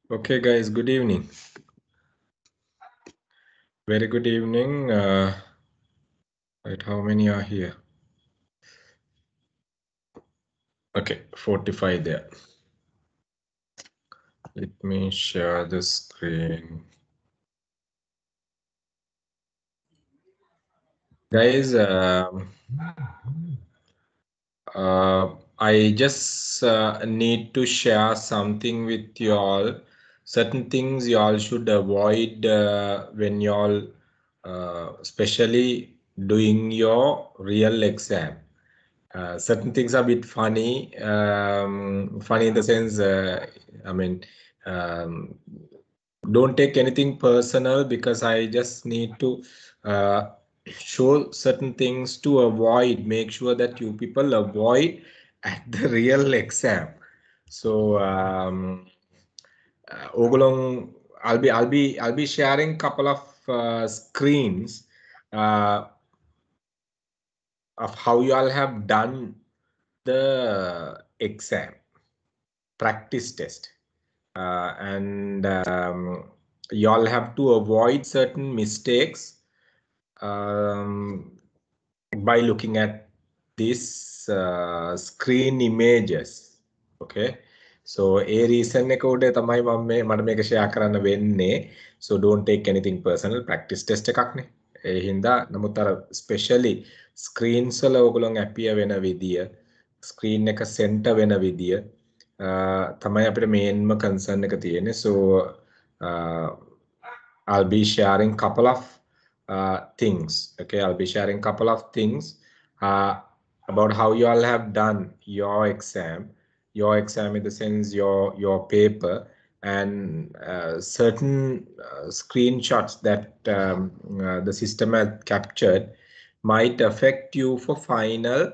Okay, guys, good evening. Very good evening. Right, how many are here? Okay, 45 there. Let me share the screen. Guys, I just need to share something with you all. Certain things you all should avoid when you all, especially doing your real exam. Certain things are a bit funny. Funny in the sense, I mean, um, don't take anything personal because I just need to show certain things to avoid, make sure that you people avoid at the real exam. So, Ogulong, I'll be sharing couple of screens of how you all have done the exam practice test, and you all have to avoid certain mistakes by looking at these screen images. Okay, so a reason එක උඩ තමයි මට මේක share කරන්න වෙන්නේ. So don't take anything personal. Practice test එකක් නේ. ඒ හින්දා නමුත් අර especially screens වල ඕගොල්ලෝ appear වෙන විදිය, screen එක center වෙන විදිය තමයි අපිට මේන්ම concern එක තියෙන්නේ. So uh, I'll be sharing couple of things. Okay, I'll be sharing couple of things about how you all have done your exam. Your exam in the sense your paper, and certain screenshots that the system has captured might affect you for final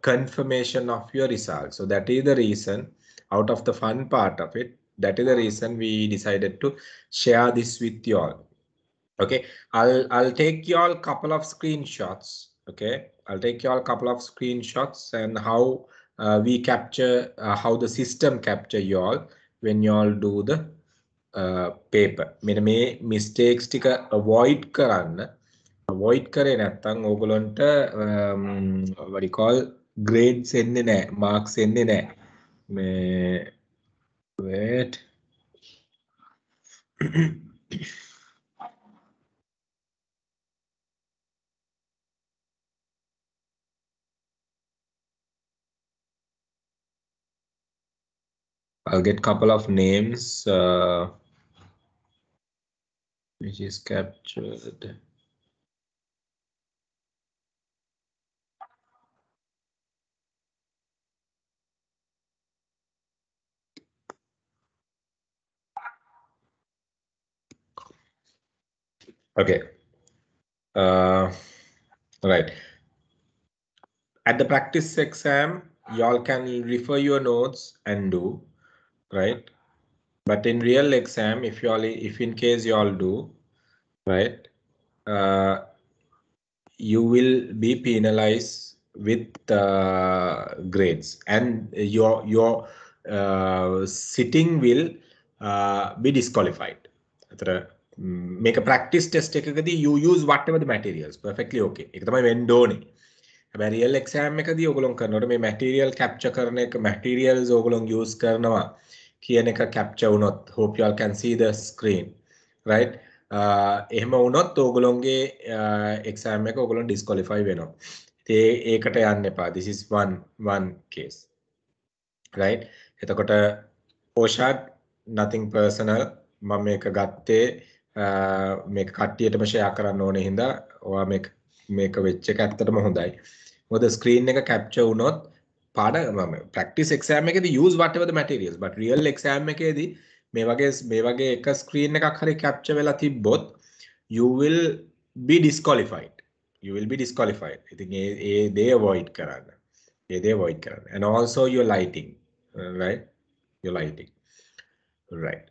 confirmation of your result. So that is the reason, out of the fun part of it, that is the reason we decided to share this with you all. Okay, I'll take you all couple of screenshots. Okay, I'll take you all couple of screenshots and how we capture, how the system capture you all when you all do the paper. මෙන්න මේ mistakes ටික avoid කරන්න. Avoid කරේ නැත්නම් ඕගොල්ලන්ට what do you call grades එන්නේ නැහැ, marks එන්නේ නැහැ. මේ wait. I'll get couple of names which is captured. Okay. Right. At the practice exam, y'all can refer your notes and do, right? But in real exam, if in case y'all do, right, you will be penalized with grades, and your sitting will be disqualified. Make a practice test එකකදී you use whatever the materials perfectly okay. ඒක තමයි වෙන්න ඕනේ. හැබැයි real exam එකදී ඔයගොල්ලෝ කරනකොට මේ material capture කරන එක, materials ඔයගොල්ලෝ use කරනවා කියන එක capture වුණොත්, hope you all can see the screen, right? එහෙම වුණොත් ඕගොල්ලෝගේ exam එක ඕගොල්ලෝ disqualify වෙනවා. ඉතින් ඒකට යන්න එපා. This is one case, right? එතකොට Oshad, nothing personal. මම මේක ගත්තේ මේක කට්ටියටම share කරන්න ඕනේ හින්දා ඔයා මේක වෙච්ච එක ඇත්තටම හොඳයි. මොකද screen එක capture වුණොත් practice exam එකේදී use whatever the materials, but real exam එකේදී මේ වගේ එක screen එකක් හරි capture වෙලා තිබ්බොත් you will be disqualified. You will be disqualified. ඉතින් ඒ දේ avoid කරන්න. ඒ දේ avoid කරන්න. And also your lighting, right? Your lighting. Right.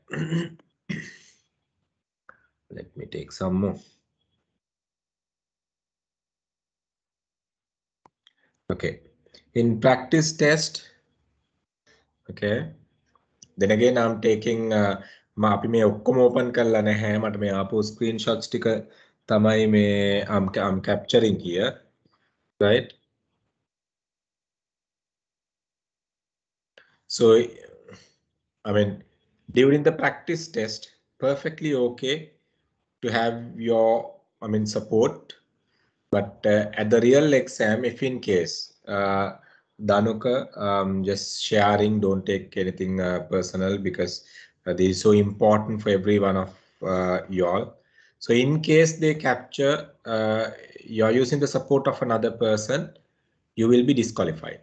Let me take some more. Okay. In practice test, okay, then again I'm taking අපි මේ ඔක්කොම open කරලා නැහැ මට මේ ආපු screenshots ටික තමයි මේ I'm capturing here, right? So I mean during the practice test perfectly okay to have your support, but at the real exam, if in case Danuka, just sharing, don't take anything personal, because this is so important for every one of y'all. So in case they capture you're using the support of another person, you will be disqualified.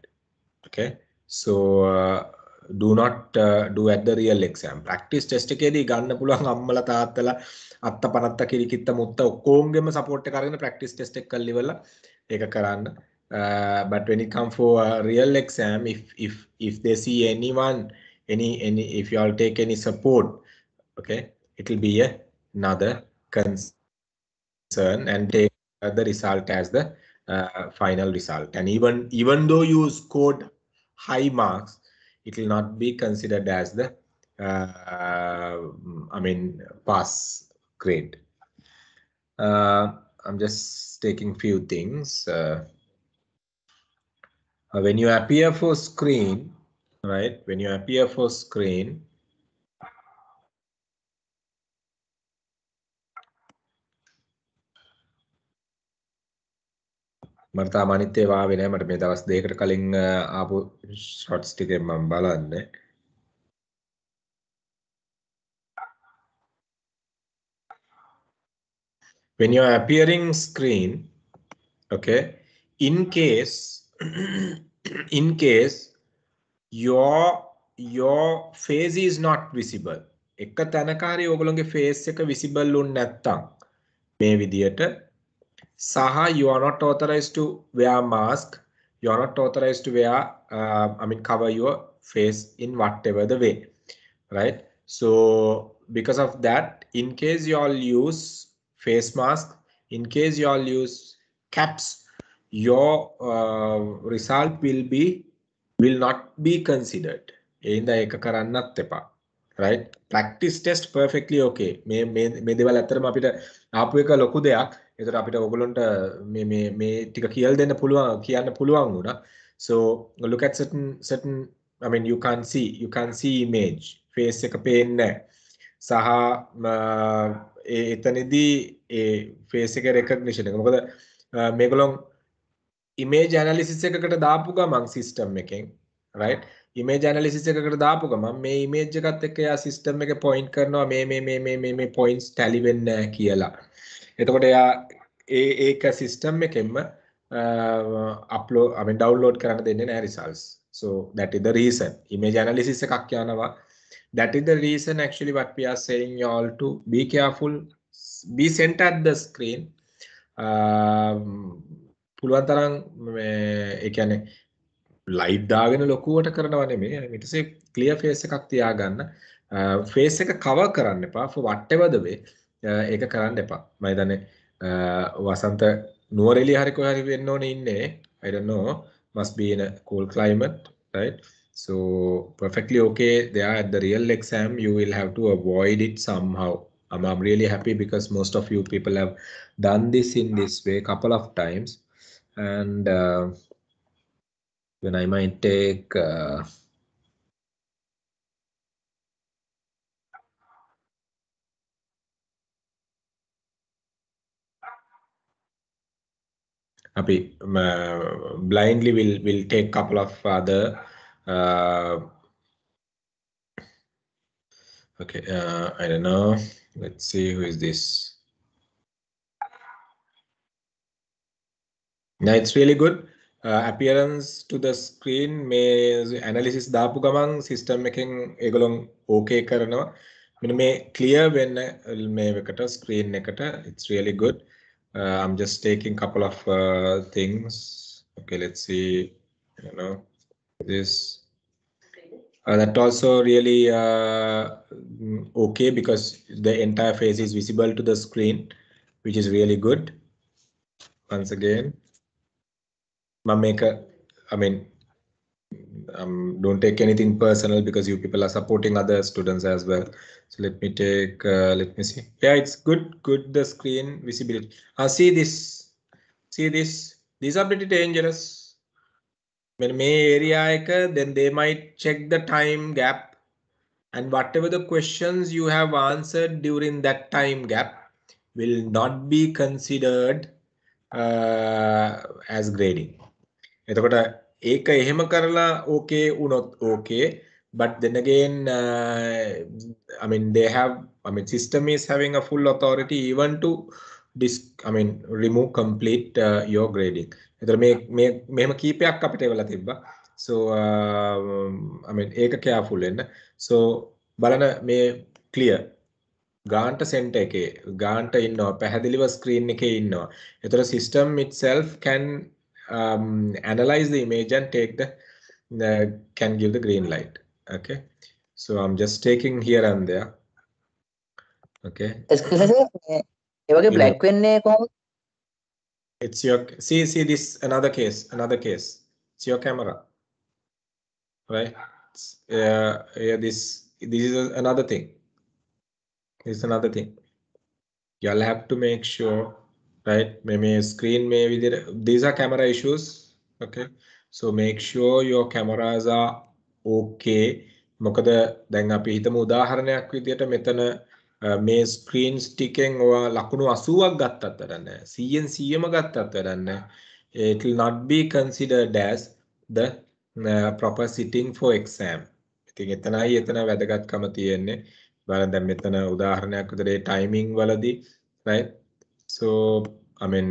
Okay, so do not do at the real exam. Practice test එකේදී ගන්න පුළුවන් අම්මලා තාත්තලා අත්ත පනත්ත කිරිකිත්ත මුත්ත ඔක්කොංගෙම support එක අරගෙන practice test එක කරලා ඉවරලා ඒක කරන්න. But when it comes for a real exam, if they see anyone, any if you all take any support, okay, it will be another concern and take the result as the final result. And even though you scored high marks, it will not be considered as the pass grade. I'm just taking few things. When you appear for screen, right? When you appear for screen, මට තාම අනිත් ඒවා ආවේ නැහැ. මට මේ දවස් දෙකකට කලින් ආපු shots ටිකෙන් මම බලන්නේ. When you are appearing screen, okay, in case your face is not visible, එක තැනකාරී ඔයගොල්ලෝගේ face එක visible වුනේ නැත්තම් මේ විදියට සහ you are not authorized to wear mask, you are not authorized to wear cover your face in whatever the way, right? So because of that, in case you all use face mask, in case you all use caps, your result will not be considered. එයින්ද ඒක කරන්නත් එපා, right? Practice test perfectly okay. මේ දේවල් ඇත්තටම අපිට ආපු එක ලොකු දෙයක්. ඒතර අපිට ඔයගොල්ලන්ට මේ ටික කියලා දෙන්න පුළුවන් කියන්න පුළුවන් වුණා. So look at certain you can't see image, face එක පේන්නේ නැහැ. සහ එතනදී ඒ face එක recognition එක මොකද මේගොල්ලෝ image analysis එකකට දාපු ගමන් system එකෙන්, right? Image analysis එකකට දාපු ගමන් මේ image එකත් එක්ක යා system එකේ point කරනවා මේ points tally වෙන්නේ නැහැ කියලා. එතකොට යා ඒක system එකෙන්ම download කරන්න දෙන්නේ නැහැ results. So that is the reason. Image analysis එකක් යනවා. That is the reason actually what we are saying you all to be careful, be center at the screen. පුළුවන් තරම් ඒ කියන්නේ ලයිට් දාගෙන ලොකුවට කරනවා නෙමෙයි. ඊට පස්සේ ක්ලියර් ෆේස් එකක් තියාගන්න. ෆේස් එක කවර් කරන්න එපා for whatever the way. ඒක කරන්න එපා. මම හිතන්නේ වසන්ත නුවරඑළිය හරි කොහේ හරි වෙන්න ඕනේ ඉන්නේ. I don't know. Must be in a cool climate, right? So perfectly okay. There at the real exam, you will have to avoid it somehow. I'm really happy because most of you people have done this in this way couple of times. And when I might take blindly will take couple of other okay, I don't know, let's see who is this. Now it's really good. Appearance to the screen මේ analysis දාපු ගමන් system එකෙන් ඒගොල්ලෝ okay කරනවා. මෙන්න මේ clear වෙන්න මේ එකට screen එකට it's really good. I'm just taking couple of things. Okay, let's see. This that also really okay because the entire face is visible to the screen, which is really good. Once again, don't take anything personal because you people are supporting other students as well. So let me take, let me see. Yeah, it's good. The screen visibility. See this. See this. These are pretty dangerous. When may area, then they might check the time gap, and whatever the questions you have answered during that time gap will not be considered as grading. එතකොට ඒක එහෙම කරලා okay වුණොත් okay, but then again I mean they have, I mean system is having a full authority even to remove complete your grading. එතකොට මේ මෙහෙම කීපයක් අපිට එවලා තිබ්බා. So I mean ඒක careful වෙන්න. So බලන්න මේ clear ගාන්ට සෙන්ටර් එකේ ගාන්ට ඉන්නවා පැහැදිලිව ස්ක්‍රීන් එකේ ඉන්නවා. එතකොට system itself can analyze the image and take the can give the green light. Okay, so I'm just taking here and there. Okay, black it's your, see this another case, it's your camera, right? Yeah, this is another thing. This is another thing. You'll have to make sure, right? Maybe screen, maybe these are camera issues. Okay, so make sure your cameras are okay. මොකද දැන් අපි හිතමු උදාහරණයක් විදියට මෙතන මේ screen sticking ඔය ලකුණු 80ක් ගත්තත් වැඩක් නැහැ. 100න් 100ම ගත්තත් වැඩක් නැහැ. It will not be considered as the proper sitting for exam. ඉතින් එතන වැදගත්කම තියෙන්නේ. බලන්න දැන් මෙතන උදාහරණයක් විදිහට timing වලදී, right? So I mean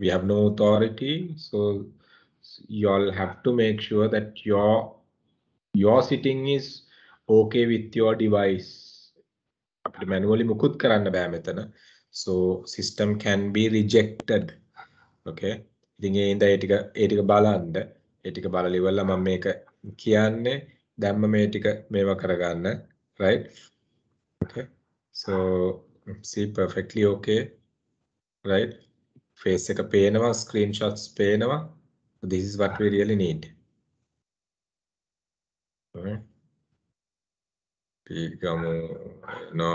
we have no authority, so you all have to make sure that your sitting is okay with your device. අපිට manually මුකුත් කරන්න බෑ මෙතන. So system can be rejected. Okay, ඉතින් ඒ ටික බලන්න. ඒ ටික බලලා ඉවරලා මම මේක කියන්නේ දැම්ම මේ ටික මේවා කරගන්න, right? Okay, so see perfectly okay, right? Face එක පේනවා, screenshots පේනවා. This is what we really need. Okay. No,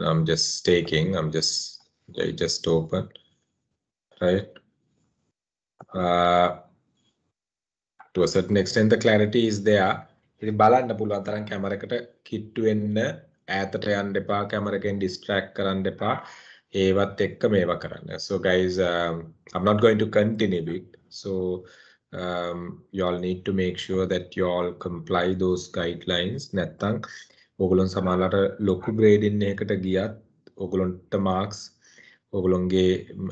I'm just taking, I just open, right? To a certain extent the clarity is there. ඉතින් බලන්න පුළුවන් තරම් camera එකට කිට්ටු වෙන්න, ඈතට යන්න එපා, කැමරා එකෙන් distract කරන්න එපා. ඒවත් එක්ක මේවා කරන්න. So guys, I'm not going to continue it. So you all need to make sure that you all comply those guidelines. නැත්තම් ඔයගොල්ලන් සමහරවිට ලොකු grading එකකට ගියත් ඔයගොල්ලන්ට marks ඔයගොල්ලන්ගේ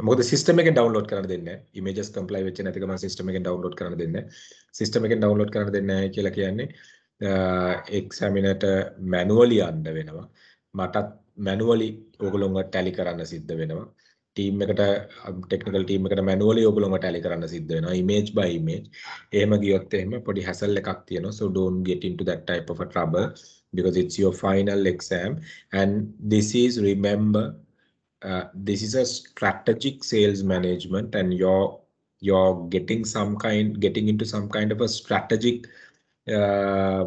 මොකද system එකෙන් download කරන්න දෙන්නේ නැහැ. Images comply වෙච්ච නැති ගමන් system එකෙන් download කරන්න දෙන්නේ නැහැ. System එකෙන් download කරන්න දෙන්නේ නැහැ කියලා කියන්නේ examiner-ට manually යන්න වෙනවා. මටත් manually ඔයගොල්ලන්ව tally කරන්න සිද්ධ වෙනවා. team එකට technical team එකට manually ඔයගොල්ලන්ව tally කරන්න සිද්ධ වෙනවා. image by image. එහෙම ගියොත් එහෙම පොඩි hassle එකක් තියෙනවා. So don't get into that type of a trouble because it's your final exam, and this is, remember, this is a strategic sales management, and you're getting into some kind of a strategic I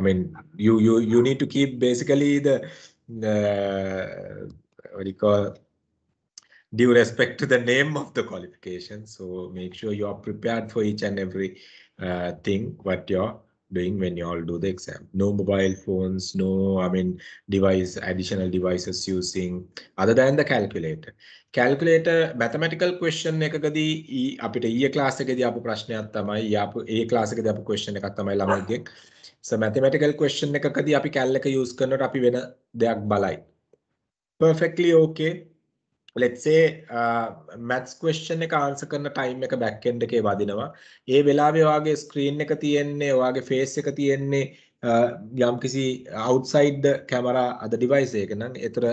mean you need to keep basically the what do you call, due respect to the name of the qualification. So make sure you are prepared for each and every thing what you're doing when you all do the exam. No mobile phones, no additional devices using other than the calculator. Mathematical question එකකදී අපිට ඊයේ class එකේදී ආපු ප්‍රශ්නයක් තමයි ඒ class එකේදී ආපු question එකක් තමයි ළමයිගේ. So mathematical question එකකදී අපි cal එක use කරනකොට අපි වෙන දෙයක් බලයි. Perfectly okay. Let's say maths question එක answer කරන time එක back end එකේ වදිනවා. ඒ වෙලාවේ ඔයාගේ screen එක තියෙන්නේ, ඔයාගේ face එක තියෙන්නේ යම්කිසි outside the camera other device එක නම් ඒතර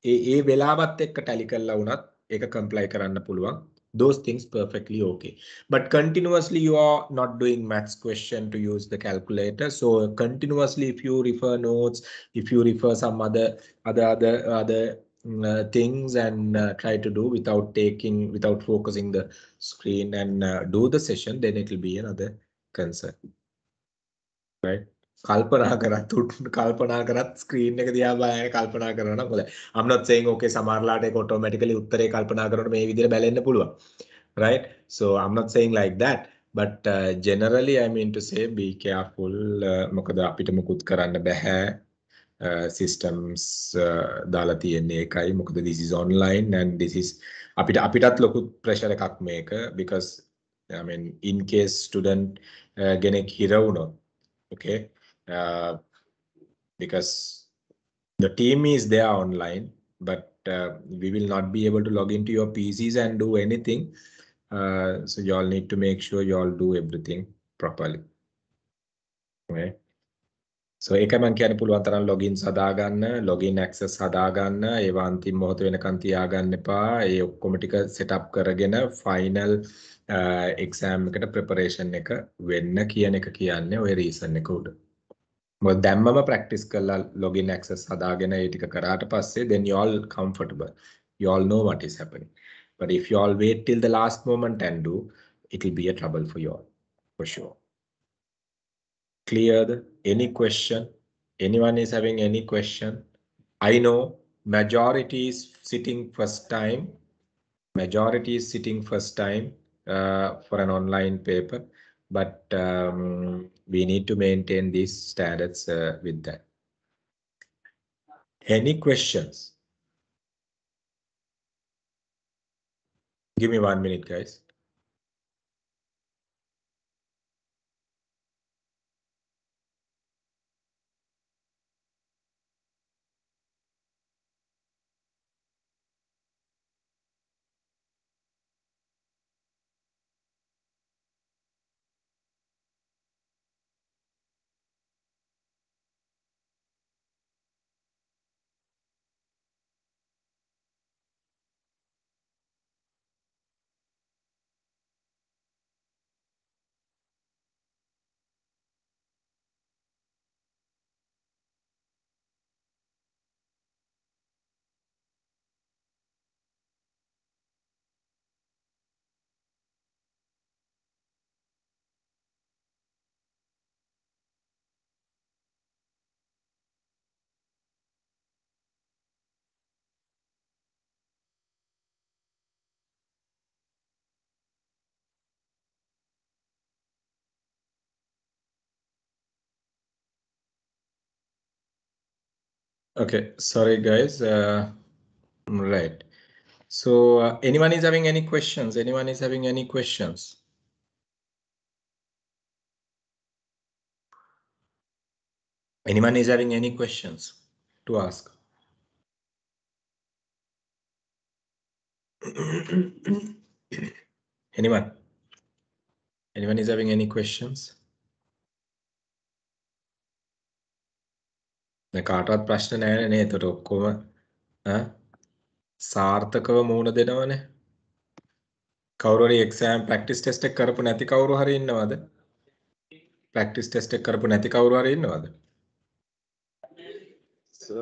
ඒ වෙලාවත් එක්ක tally කරලා වුණත් ඒක comply කරන්න පුළුවන්. Those things perfectly okay. But continuously you are not doing maths question to use the calculator. So continuously if you refer notes, if you refer some other things and try to do without focusing the screen and do the session, then it will be another concern. right? කල්පනා කරත් screen එක දිහා බලන කල්පනා කරනවා නම් හොඳයි. I'm not saying okay සමහරලාට ඒක automatically උත්තරේ කල්පනා කරනකොට මේ විදිහට බැලෙන්න පුළුවන්. Right? So I'm not saying like that. But generally I mean to say be careful. මොකද අපිට මුකුත් කරන්න බෑ. Systems දාලා තියෙන්නේ එකයි. මොකද this is online and this is අපිටත් ලොකු pressure එකක් මේක because I mean in case student කෙනෙක් හිර වුණොත් okay because the team is there online but we will not be able to log into your PCs and do anything. So you all need to make sure you all do everything properly. Okay. So ඒකයි මම කියන්න පුළුවන් තරම් logins හදාගන්න, login access හදාගන්න, ඒවා අන්තිම මොහොත වෙනකන් තියාගන්න එපා. ඒ ඔක්කොම ටික setup කරගෙන final exam එකට preparation එක වෙන්න කියන එක කියන්නේ ওই reason එක උඩ. මොකද දැම්මම practice කරලා login access හදාගෙන ඒ ටික කරාට පස්සේ then you all comfortable. You all know what is happening. But if you all wait till the last moment and do, it will be a trouble for you all, for sure. Cleared? Any question? Anyone is having any question? I know majority is sitting first time. Majority is sitting first time for an online paper, but we need to maintain these standards with that. Any questions? Give me 1 minute, guys. Okay, sorry guys. Right. So anyone is having any questions? Anyone is having any questions? Anyone is having any questions to ask? Anyone? Anyone is having any questions? කාටවත් ප්‍රශ්න නැහැ නේ. එතකොට ඔක්කොම සාර්ථකව මුහුණ දෙනවනේ. කවුරු හරි exam practice test එක කරපු නැති කවුරු හරි ඉන්නවද? Practice test එක කරපු නැති කවුරු හරි ඉන්නවද? So,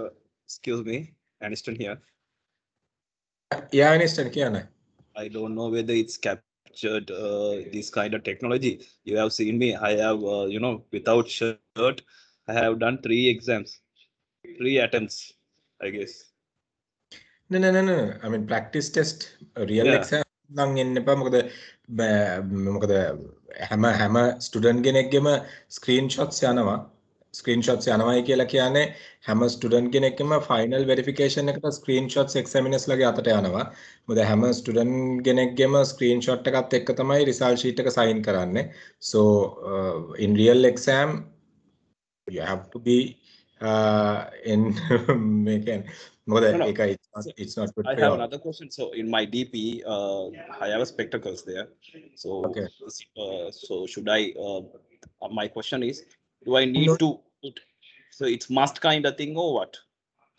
excuse me, Aniston here. Yeah, Aniston, කියන්න. I don't know whether it's captured this kind of technology. You have seen me. I have, without shirt, I have done 3 exams, 3 attempts, I guess. No. I mean practice test, real exam නම් එන්න එපා. මොකද හැම student කෙනෙක්ගේම ස්ක්‍රීන්ෂොට්ස් යනවා. ස්ක්‍රීන්ෂොට්ස් යනවායි කියලා කියන්නේ හැම student කෙනෙක්ගේම final verification එකට ස්ක්‍රීන්ෂොට්ස් එක්සැමිනර්ස් ලගේ අතට යනවා. මොකද හැම ස්ටුඩන්ට් කෙනෙක්ගේම ස්ක්‍රීන්ෂොට් එකත් එක්ක තමයි රිසල්ට් ෂීට් එක සයින් කරන්නේ. So in real exam you have to be in it's not good. I have another question. So in my DP, I have spectacles there. So okay. So should I? My question is, do I need to? So it's must kind of thing or what?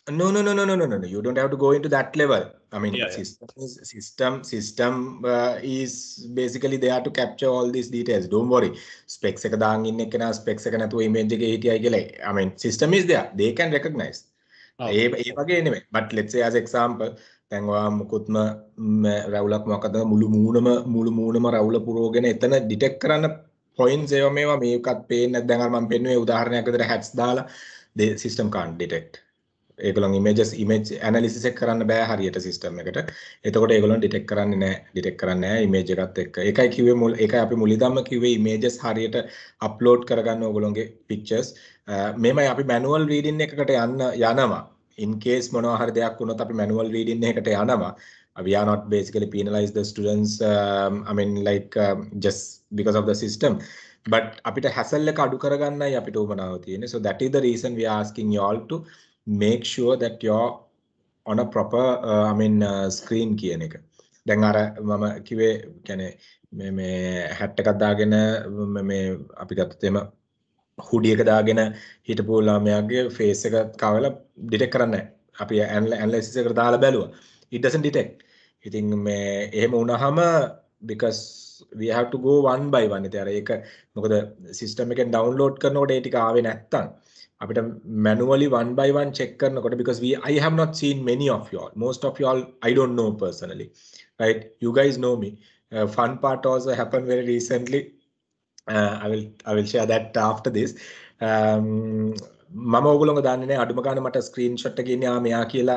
No. You don't have to go into that level. I mean, system is basically there to capture all these details. Don't worry. Specs එක දාන් ඉන්න කෙනා specs එක නැතුව image එකේ හිටියයි කියලා. I mean, system is there. They can recognize. ඒ වගේ නෙමෙයි. But let's say as example, දැන් ඔයා මුකුත්ම රැවුලක් මොකද මුළු මූණම රැවුල පුරවගෙන එතන ඩිටෙක්ට් කරන්න points ඒවා මේවා මේකත් පේන්නේ නැත්නම් දැන් අර මම පෙන්නුවේ උදාහරණයක් විදිහට hats දාලා the system can't detect. ඒගොල්ලන් image analysis එක කරන්න බෑ හරියට system එකට. එතකොට ඒගොල්ලන් detect කරන්නේ නැහැ image එකත් එක්ක. ඒකයි කිව්වේ ඒකයි අපි මුලින්දම කිව්වේ images හරියට upload කරගන්න ඕගොල්ලන්ගේ pictures. මේමයි අපි manual reading එකකට යනවා. In case මොනවා හරි දෙයක් වුණොත් අපි manual reading එකකට යනවා. We are not basically penalize the students I mean like just because of the system, but අපිට hassle එක අඩු කරගන්නයි අපිට උවමනාව තියෙන්නේ. So that is the reason we are asking you all to make sure that you're on a proper screen කියන එක. දැන් අර මම කිව්වේ කියන්නේ මේ hat එකක් දාගෙන මේ අපි ගත්තොත් එම hoodie එක දාගෙන හිටපු ළමයාගේ face එක කවලා detect කරන්නේ නැහැ. අපි analysis එකට දාලා බැලුවා. It doesn't detect. ඉතින් මේ එහෙම වුණාම because we have to go one by one. ඉතින් අර ඒක මොකද system එකෙන් download කරනකොට ඒ ටික ආවේ නැත්තම් අපිට manually one by one check කරනකොට because I have not seen many of you all. Most of you all I don't know personally. Right? You guys know me. Fun part also happened very recently. I will share that after this. මම ඕගොල්ලෝව දාන්නේ නැහැ අඩුම ගාන මට screenshot එකේ ඉන්නේ මෙයා කියලා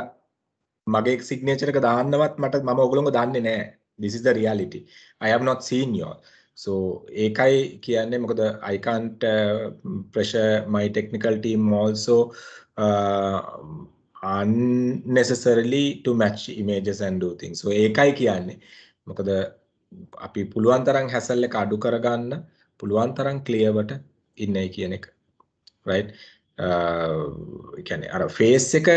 මගේ සිග්නේචර් එක දාන්නවත් මම ඕගොල්ලෝව දාන්නේ නැහැ. This is the reality. I have not seen you all. So ඒකයි කියන්නේ මොකද I can't pressure my technical team also unnecessarily to match images and do things. So ඒකයි කියන්නේ මොකද අපි පුළුවන් තරම් hassle එක අඩු කරගන්න පුළුවන් තරම් clear වට ඉන්නයි කියන එක. Right? කියන්නේ අර face එක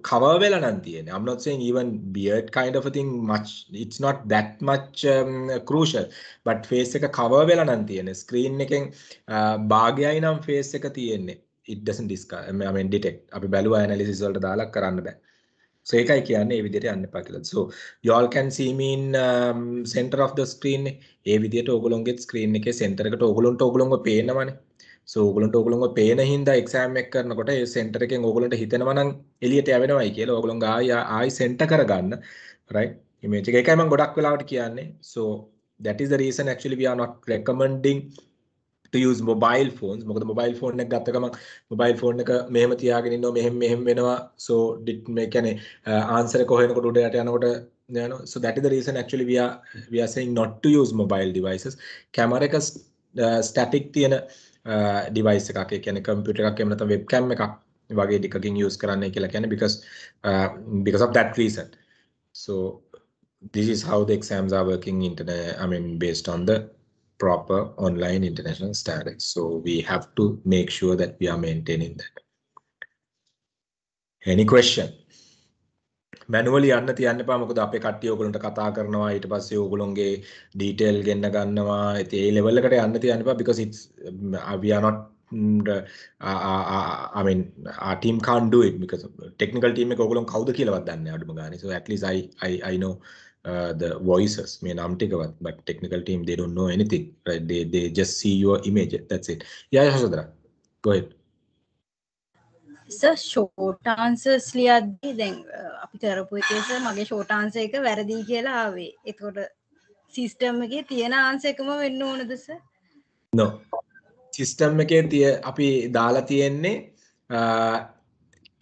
cover වෙලා නම් තියෙන්නේ. I'm not saying even beard kind of a thing much, it's not that much crucial, but face එක cover වෙලා නම් තියෙන්නේ. screen එකෙන් භාගයයි නම් face එක තියෙන්නේ. It doesn't detect. අපි බැලුවා analysis වලට දාලා කරන්න බෑ. So ඒකයි කියන්නේ මේ විදිහට යන්න එපා කියලා. So you all can see me in center of the screen. ඒ විදිහට ඕගොල්ලෝගේ screen එකේ center එකට ඕගොල්ලොන්ව පේනවනේ. So ඕගොල්ලොන්ව පේන හින්දා exam එක කරනකොට ඒ center එකෙන් ඕගොල්ලන්ට හිතෙනවා නම් එළියට යවෙනවයි කියලා ඕගොල්ලෝ ආයි center කරගන්න. Right? image එක. ඒකයි මම ගොඩක් වෙලාවට කියන්නේ. So that is the reason actually we are not recommending to use mobile phones. මොකද mobile phone එක ගත්ත ගමන් mobile phone එක මෙහෙම තියාගෙන ඉන්නවා මෙහෙම වෙනවා. So මේ කියන්නේ answer එක හොයනකොට උඩට යනකොට so that is the reason actually we are saying not to use mobile devices. camera එක static තියෙන device එකක්. ඒ කියන්නේ computer එකක් එහෙම නැත්නම් webcam එකක් වගේ ටිකකින් use කරන්නයි කියලා කියන්නේ because of that reason. So this is how the exams are working based on the proper online international standards. So we have to make sure that we are maintaining that. Any question? Manually යන්න තියන්න එපා මොකද අපේ කට්ටිය ඕගොල්ලන්ට කතා කරනවා ඊට පස්සේ ඕගොල්ලන්ගේ detail ගෙන්න ගන්නවා. ඉතින් ඒ level එකට යන්න තියන්න එපා because it's we are not our team can't do it because technical team එක ඕගොල්ලන් කවුද කියලාවත් දන්නේ නැහැ අඩුම ගානේ. So at least I know the voices මේ නම් ටිකවත්, but technical team they don't know anything, right? They just see your image, that's it. Yeah, Yashodhara, go ahead. Sir, short answers ලියද්දී දැන් අපි කරපු එකේ සර් මගේ short answer එක වැරදි කියලා ආවේ. එතකොට system එකේ තියෙන answer එකම වෙන්න ඕනද sir? No. System එකේ අපි දාලා තියෙන්නේ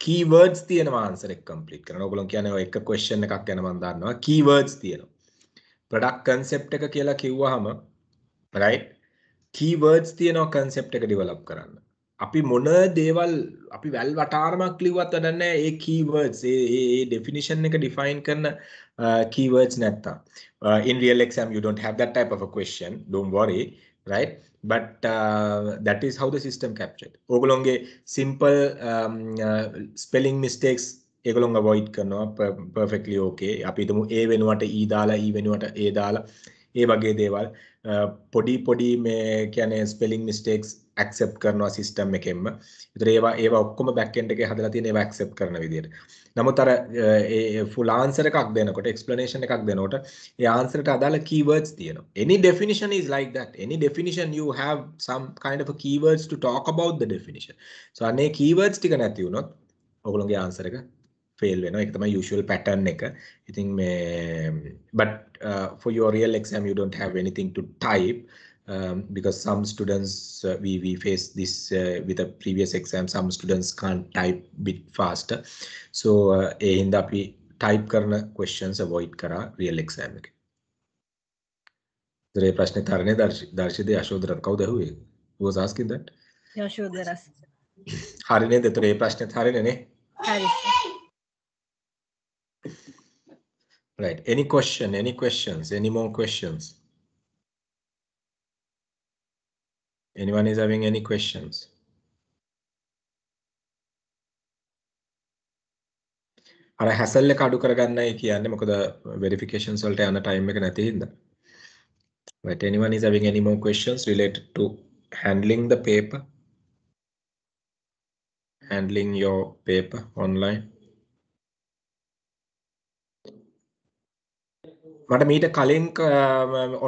keywords තියෙනවා answer එක complete කරන්න. ඔයගොල්ලෝ කියන්නේ ඔය එක question එකක් ගැන මම දන්නවා. keywords තියෙනවා. product concept එක කියලා කිව්වහම right? keywords තියෙනවා concept එක develop කරන්න. අපි මොන දේවල් අපි වැල් වටාරමක් ලිව්වත් වැඩක් නැහැ. ඒ keywords ඒ definition එක define කරන keywords නැත්තම්. In real exam you don't have that type of a question. Don't worry, right? But that is how the system captured. ඕගොල්ලෝගේ simple spelling mistakes ඒගොල්ලෝ avoid කරනවා perfectly okay. අපි හිතමු a වෙනුවට e දාලා e වෙනුවට a දාලා ඒ වගේ දේවල් පොඩි මේ කියන්නේ spelling mistakes accept කරනවා system එකෙන්ම. ඒතර ඒවා ඔක්කොම back end එකේ හදලා තියෙන ඒවා accept කරන විදියට. නමුත් අර ඒ full answer එකක් දෙනකොට explanation එකක් දෙනකොට ඒ answer එකට අදාළ keywords තියෙනවා. Any definition is like that. Any definition you have some kind of a keywords to talk about the definition. So අනේ keywords ටික නැති වුණොත් ඔයගොල්ලෝගේ answer එක fail වෙනවා. ඒක තමයි usual pattern එක. ඉතින් මේ but for your real exam you don't have anything to type. because some students we face this with a previous exam. Some students can't type bit faster, so ඒ හින්දා අපි type කරන questions avoid කරා real exam එකේ. ඒ ප්‍රශ්නේ තරනේ දර්ශිත යශෝදරත් කවුද ඇහුවේ? Who was asking that? යශෝදරස්. හරි නේද? ඒතර ඒ ප්‍රශ්නේ හරිනේ නේ? හරි. Right. Any question? Any questions? Any more questions? Anyone is having any questions? අර හැසල් එක අඩු කරගන්නයි කියන්නේ මොකද verifications වලට යන time එක නැති හින්දා. Right. Anyone is having any more questions related to handling the paper? Handling your paper online? මට මීට කලින්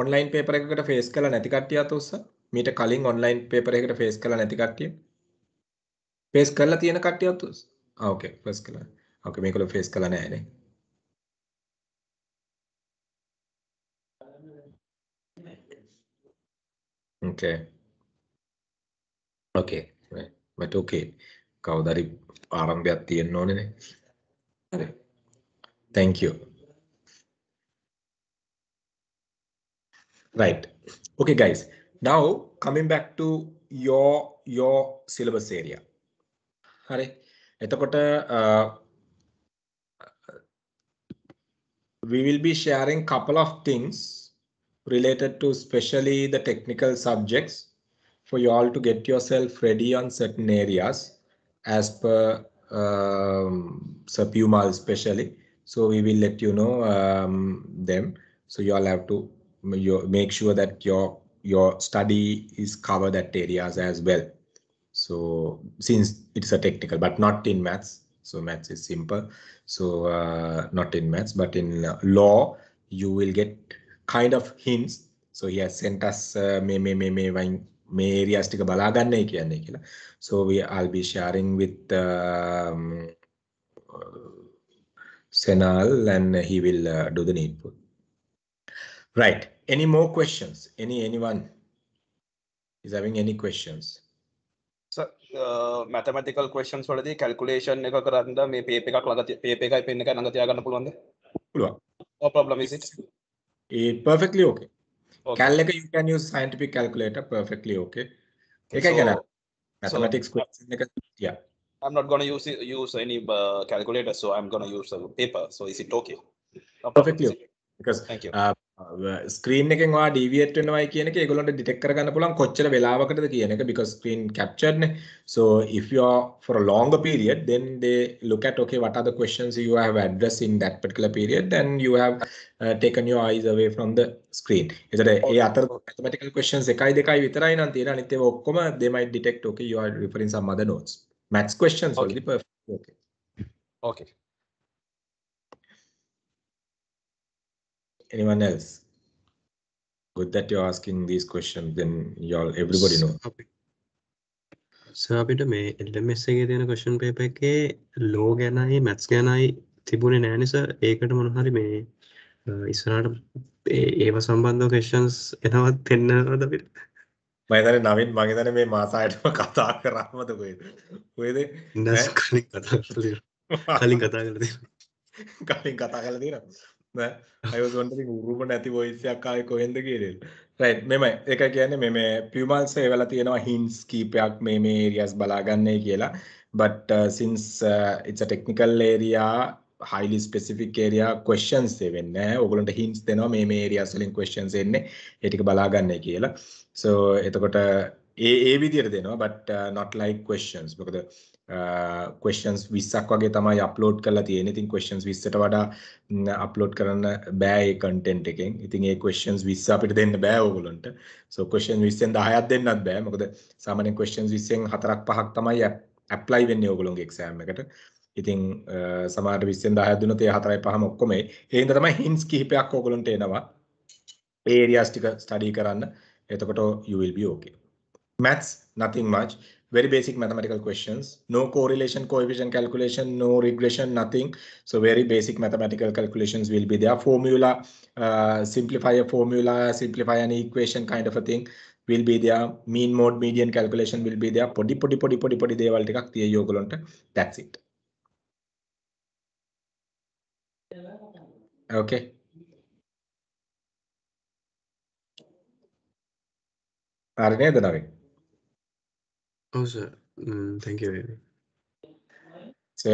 online paper එකකට face කළා නැති කට්ටිය අත උස්ස. මීට කලින් online paper එකකට face කළා නැති කට්ටිය. face කරලා තියෙන කට්ටිය අත උස්ස. Okay, face කළා. Okay, මේකල face කළා නැහැ නේ. Okay. Okay. Right. But okay. කවුදාරි ආරම්භයක් තියෙන්න ඕනේ නේ. හරි. Thank you. Right. Okay, guys. Now coming back to your syllabus area. Hare. එතකොට we will be sharing couple of things related to especially the technical subjects for you all to get yourself ready on certain areas as per Sir Pumal especially. So we will let you know them. So you all have to make sure that your study is covered that areas as well. So since it's a technical, but not in maths. So maths is simple. So not in maths, but in law, you will get kind of hints. So he has sent us may areas tika bala ganna kiyanne kiyala. So I'll be sharing with Senal and he will do the needful. Right. Any more questions? Anyone is having any questions? So mathematical questions වලදී calculation එක කරන්න මේ paper එකක් ළඟ paper එකයි pen එකයි ළඟ තියාගන්න පුළුවන්ද? පුළුවන්. No problem is it? Perfectly okay. Okay. Cal එක you can use scientific calculator, perfectly okay. එකයි So- ගන්න. Mathematics question එක yeah. I'm not going to use any calculator, so I'm going to use a paper. So is it okay? No problem, Perfectly is okay. it? Because Thank you. screen එකෙන් ඔයා deviate වෙනවයි කියන එක ඒගොල්ලන්ට detect කරගන්න පුළුවන් කොච්චර වෙලාවකටද කියන එක because screen captured නේ. So if you are for a longer period, then they look at okay what are the questions you have addressed in that particular period, then you have taken your eyes away from the screen. එතකොට ඒ අතර mathematical questions එකයි දෙකයි විතරයි නම් තියෙන අනිත් ඒවා ඔක්කොම they might detect okay you are referring some other notes. Maths questions Okay. only perfect okay. Okay. Anyone else? Good that you're asking these questions, then y'all everybody know. අපිට මේ LMS එකේ තියෙන question paper එකේ law ගැනයි maths ගැනයි තිබුණේ නැහැ නේ සර්. ඒකට මොන හරි මේ ඉස්සරහට ඒව සම්බන්ධව questions එනවත් දෙන්නවද අපිට? මම හිතන්නේ නවීන් මම හිතන්නේ මේ මාසායටම කතා කරාමද කොහෙද? කොහෙද? ඉන්නස් කලින් කතා කරලා තියෙනවා. කලින් කතා කරලා තියෙනවා. කලින් කතා කරලා තියෙනවා. නෑ I was wondering උරුම නැති voice එකක් ආයේ කොහෙන්ද කියලා. right මෙමය ඒක කියන්නේ මේ Pumal සේවල තියෙනවා hints කීපයක් මේ areas බලාගන්නයි කියලා. But since it's a technical area, highly specific area, questions දෙවෙන්නේ නැහැ. ඔයගොල්ලන්ට hints දෙනවා මේ areas වලින් questions එන්නේ. ඒ ටික බලාගන්නයි කියලා. So එතකොට ඒ විදියට දෙනවා but not like questions. මොකද questions 20ක් වගේ තමයි අප්ලෝඩ් කරලා තියෙන්නේ. ඉතින් questions 20ට වඩා අප්ලෝඩ් කරන්න බෑ ඒ content එකෙන්. ඉතින් ඒ questions 20 අපිට දෙන්න බෑ ඕගොල්ලන්ට. So questions 20ෙන් 10ක් දෙන්නත් බෑ. මොකද සාමාන්‍යයෙන් questions 20ෙන් 4ක් 5ක් තමයි apply වෙන්නේ ඕගොල්ලෝගේ exam එකට. ඉතින් සමහරට 20ෙන් 10ක් දුන්නොත් ඒ 4යි 5ම ඔක්කොම ඒ හින්දා තමයි hints කිහිපයක් ඕගොල්ලන්ට එනවා. ඒ areas ටික study කරන්න. එතකොට you will be okay. Maths, nothing much. very basic mathematical questions. No correlation, coefficient calculation, no regression, nothing. So very basic mathematical calculations will be there. Formula, simplify a formula, simplify an equation kind of a thing will be there. Mean mode, median calculation will be there. Podi දේවල් ටිකක් තියෙයි ඔයගොල්ලන්ට. That's it. Okay. හරි නේද Naveen? Oh, sir. Thank you very much. So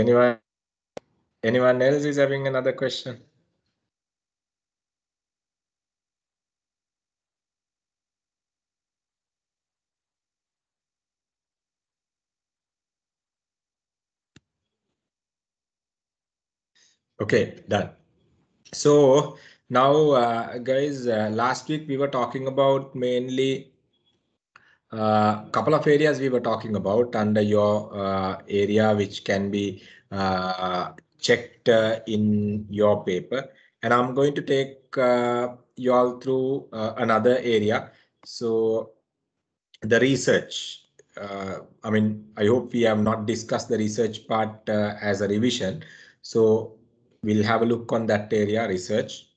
anyone else is having another question? Okay, done. So now, guys, last week we were talking about mainly couple of areas we were talking about under your area which can be checked in your paper, and I'm going to take you all through another area. So the research, I mean, I hope we have not discussed the research part as a revision. So we'll have a look on that area, research.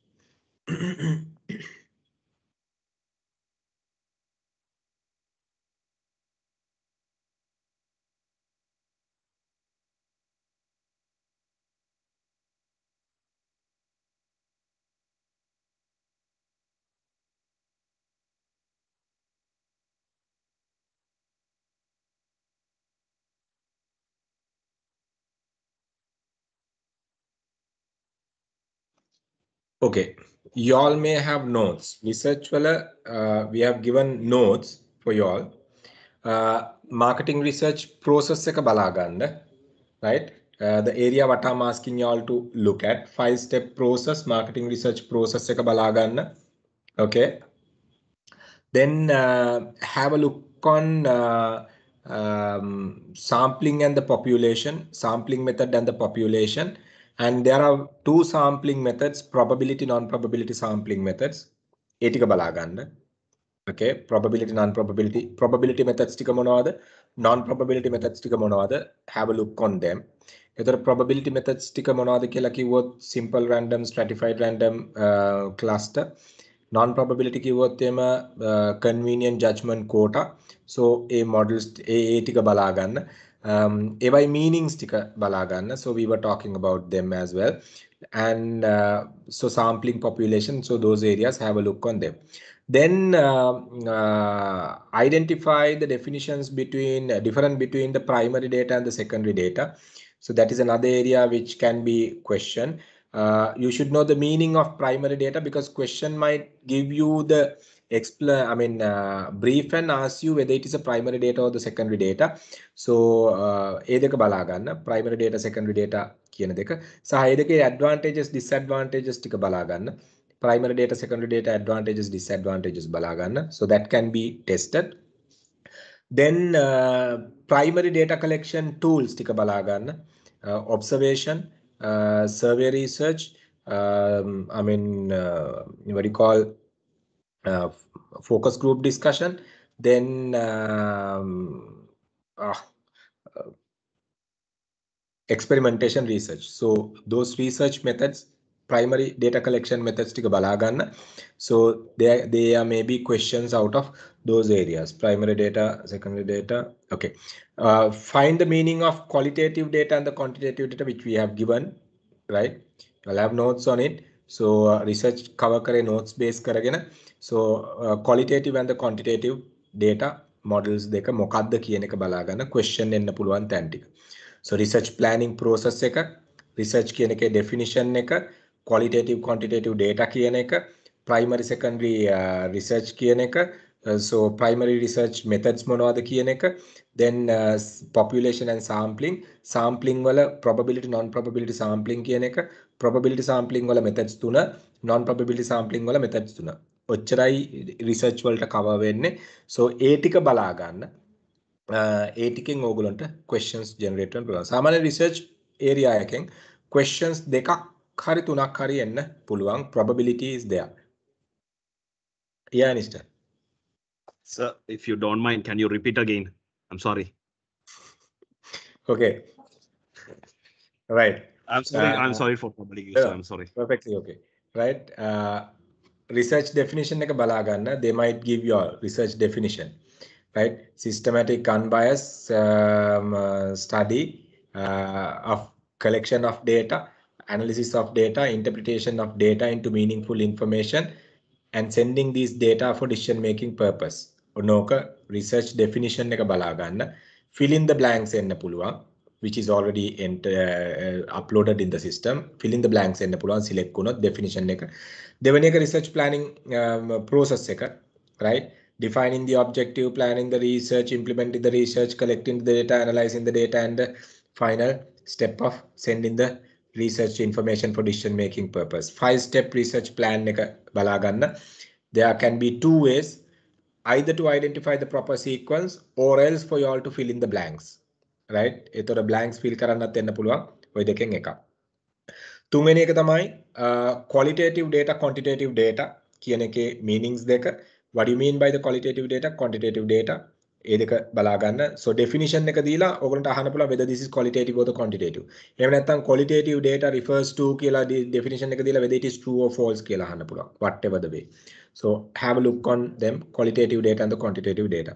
Okay, you all may have notes. Research wala, we have given notes for you all. Marketing research process එක බලා ගන්න, right? The area what I'm asking you all to look at, 5-step process, marketing research process එක බලා ගන්න. Okay. Then have a look on sampling and the population, sampling method and the population. And there are two sampling methods, probability, non-probability sampling methods. ඒ ටික බලා ගන්න. Okay, probability, non-probability, probability methods ටික මොනවද? Non-probability methods ටික මොනවද? Have a look on them. එතකොට probability methods ටික මොනවද කියලා කිව්වොත් simple random, stratified random, cluster. Non-probability කිව්වොත් එම convenient judgment quota. So a models ඒ ටික බලා ගන්න. ඒවයි meanings ටික බලා ගන්න. So we were talking about them as well. And so sampling, population, so those areas, have a look on them. Then identify the definitions between different between the primary data and the secondary data. So that is another area which can be questioned. You should know the meaning of primary data because question might give you the brief and ask you whether it is a primary data or the secondary data. So ඒ දෙක බලා ගන්න, primary data, secondary data කියන දෙක. සහ ඒ දෙකේ advantages, disadvantages ටික බලා ගන්න. Primary data, secondary data, advantages, disadvantages බලා ගන්න. So that can be tested. Then primary data collection tools ටික බලා ගන්න. Observation, survey research, what do you call focus group discussion, then experimentation research. So those research methods, primary data collection methods tika bala ganna. So there may be questions out of those areas, primary data, secondary data. Okay, find the meaning of qualitative data and the quantitative data which we have given, right? I'll have notes on it. So research cover kare notes base karagena. So qualitative and the quantitative data models deka මොකක්ද කියන එක බලා ගන්න, question එන්න පුළුවන් තැන් ටික. So research planning process එක, research කියන එකේ definition එක, qualitative quantitative data කියන එක, primary secondary research කියන එක, so primary research methods මොනවද කියන එක, then population and sampling වල probability, non-probability sampling කියන එක, probability sampling වල methods 3, non-probability sampling වල methods 3. ඔච්චරයි research වලට cover වෙන්නේ. So ඒ ටික බලා ගන්න. ඒ ටිකෙන් ඕගොල්ලන්ට questions generate කරන්න පුළුවන්. සාමාන්‍ය research area එකෙන් questions දෙකක් හරි තුනක් හරි එන්න පුළුවන්. Probability is there. Yeah, Anisha. Sir, if you don't mind, can you repeat again? I'm sorry. Okay. Right. I'm sorry. I'm Uh, sorry for troubling you, sir. I'm sorry. Perfectly okay. Right. Research definition එක බලා ගන්න. They might give your research definition. Right. Systematic unbiased study of collection of data, analysis of data, interpretation of data into meaningful information, and sending these data for decision making purpose. ඔනෝක research definition එක බලා ගන්න. Fill in the blanks එන්න පුළුවන්, which is already uploaded in the system. Fill in the blanks එන්න පුළුවන් select වුණොත් definition එක. දෙවෙනි එක research planning process එක, right? Defining the objective, planning the research, implementing the research, collecting the data, analyzing the data, and the final step of sending the research information for decision making purpose. 5-step research plan එක බලා ගන්න. There can be two ways, either to identify the proper sequence or else for you all to fill in the blanks, right? එතකොට blanks fill කරන්නත් එන්න පුළුවන් ඔය දෙකෙන් එකක්. තුන්වෙනි එක තමයි qualitative data, quantitative data කියන එකේ meanings දෙක. What do you mean by the qualitative data, quantitative data? ඒ දෙක බලා ගන්න. So definition එක දීලා ඔයගොල්ලන්ට අහන්න පුළුවන් whether this is qualitative or the quantitative. එහෙම නැත්නම් qualitative data refers to කියලා definition එක දීලා whether it is true or false කියලා අහන්න පුළුවන්. Whatever the way. So have a look on them, qualitative data and the quantitative data.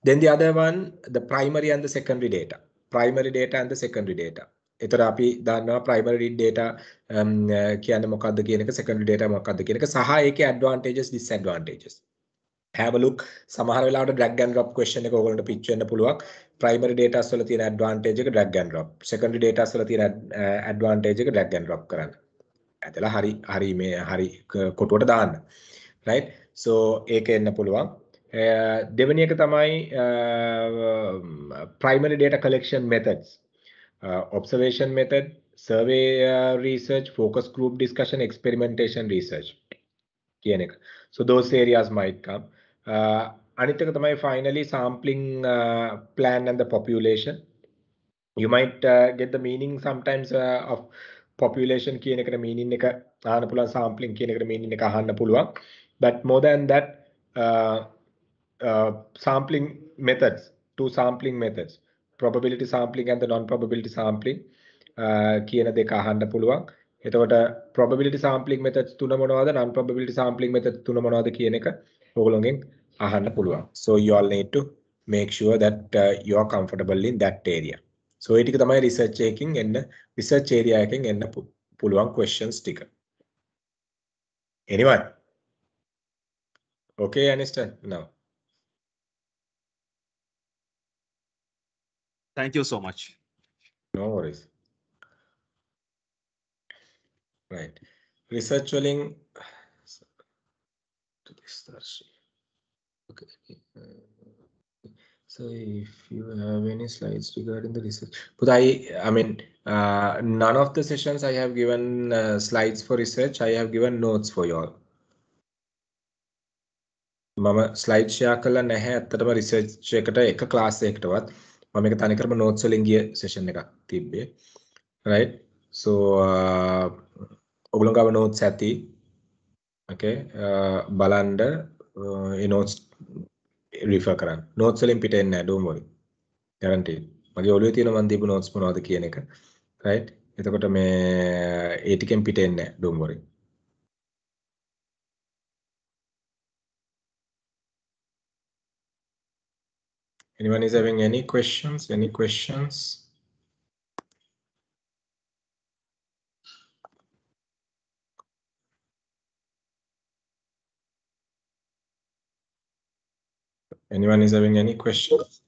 Then the other one, the primary and the secondary data. Primary data and the secondary data. එතකොට අපි දන්නවා primary data කියන්නේ මොකක්ද කියන එක, secondary data මොකක්ද කියන එක, සහ ඒකේ advantages disadvantages. Have a look. සමහර වෙලාවට drag and drop question එක ඔයගොල්ලන්ට pitch වෙන්න පුළුවන්. Primary data වල තියෙන advantage එක drag and drop. Secondary data වල තියෙන advantage එක drag and drop කරන්න. ඇතලා හරි කොටුවට දාන්න. Right? So ඒක එන්න පුළුවන්. දෙවෙනි එක තමයි primary data collection methods. Observation method, survey research, focus group discussion, experimentation research. So those areas might come. අනිත් එක තමයි finally sampling plan and the population. You might get the meaning sometimes of population කියන එකට meaning එක අහන්න පුළුවන්, sampling කියන එකට meaning එක අහන්න පුළුවන්. But more than that, sampling methods, two sampling methods, probability sampling and the non-probability sampling කියන දෙක අහන්න පුළුවන්. එතකොට probability sampling methods තුන මොනවද, non-probability sampling methods තුන මොනවද කියන එක ඔයගොල්ලෝගෙන් අහන්න පුළුවන්. So you all need to make sure that you are comfortable in that area. So ඒ ටික තමයි research එකකින් එන්න, research area එකකින් එන්න පුළුවන් questions ටික. Anyone? Okay, understand now. Thank you so much. No worries. Right. Research waliන් okay. So if you have any slides regarding the research, but I mean, none of the sessions I have given slides for research. I have given notes for you all. මම slide share කළා නැහැ ඇත්තටම research එකට එක class එකකටවත්. මම මේක තනිකරම notes වලින් ගිය session එකක් තිබ්බේ. Right? So ඔගොල්ලෝ ගාව notes ඇති. Okay, බලන්න ඒ notes refer කරන්න. notes වලින් පිට එන්නේ නැහැ, don't worry. Guaranteed. මගේ ඔළුවේ තියෙන මන් දීපු notes මොනවද කියන එක. Right? එතකොට මේ ඒ ටිකෙන් පිට එන්නේ නැහැ, don't worry. Anyone is having any questions? Any questions? Anyone is having any questions?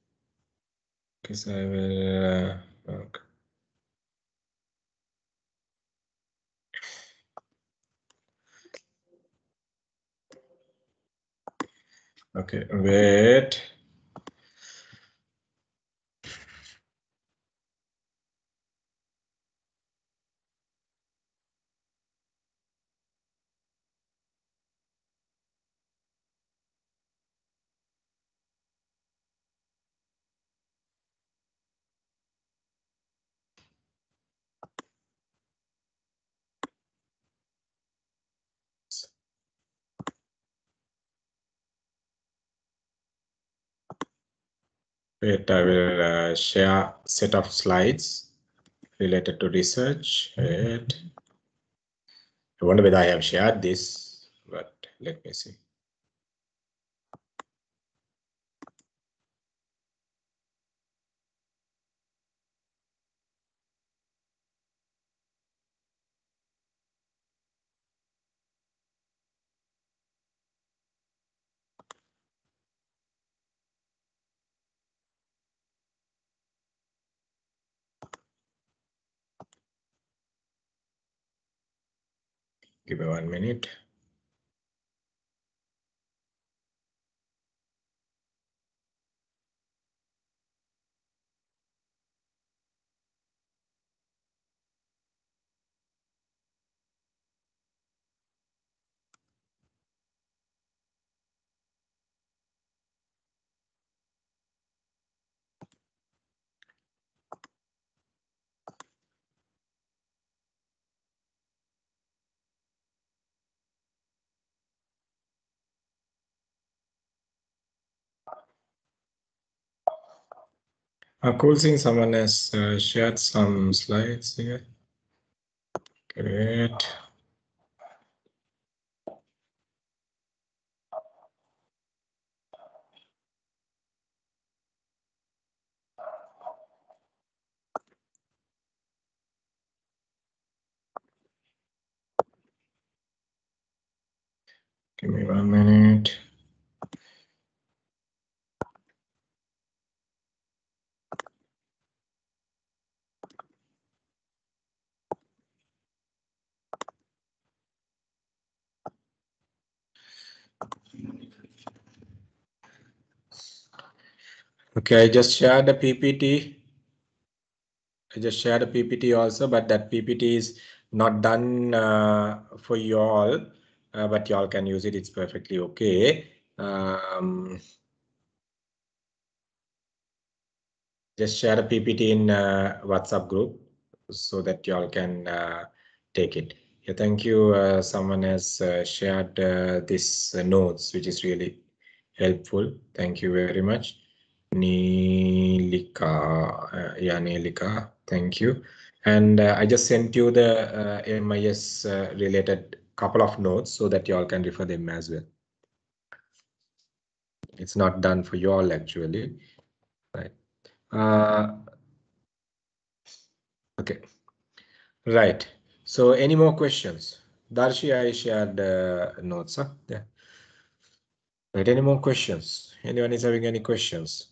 Because I will. Okay. Okay, wait. Wait, I will share set of slides related to research. Wait. I wonder whether I have shared this, but let me see. Give me 1 minute. Cool thing, someone has shared some slides here. Great. Give me 1 minute. Okay, I just shared the PPT. I just shared a PPT also, but that PPT is not done for you all, but you all can use it. It's perfectly okay. Just share a PPT in WhatsApp group so that you all can take it. Yeah, thank you. Someone has shared this notes, which is really helpful. Thank you very much. Nilika, yeah, Nilika, thank you. And I just sent you the MIS related couple of notes so that you all can refer them as well. It's not done for you all actually, right? Okay, right. So any more questions? Darshi, I shared notes. Huh? Yeah. Right. Any more questions? Anyone is having any questions?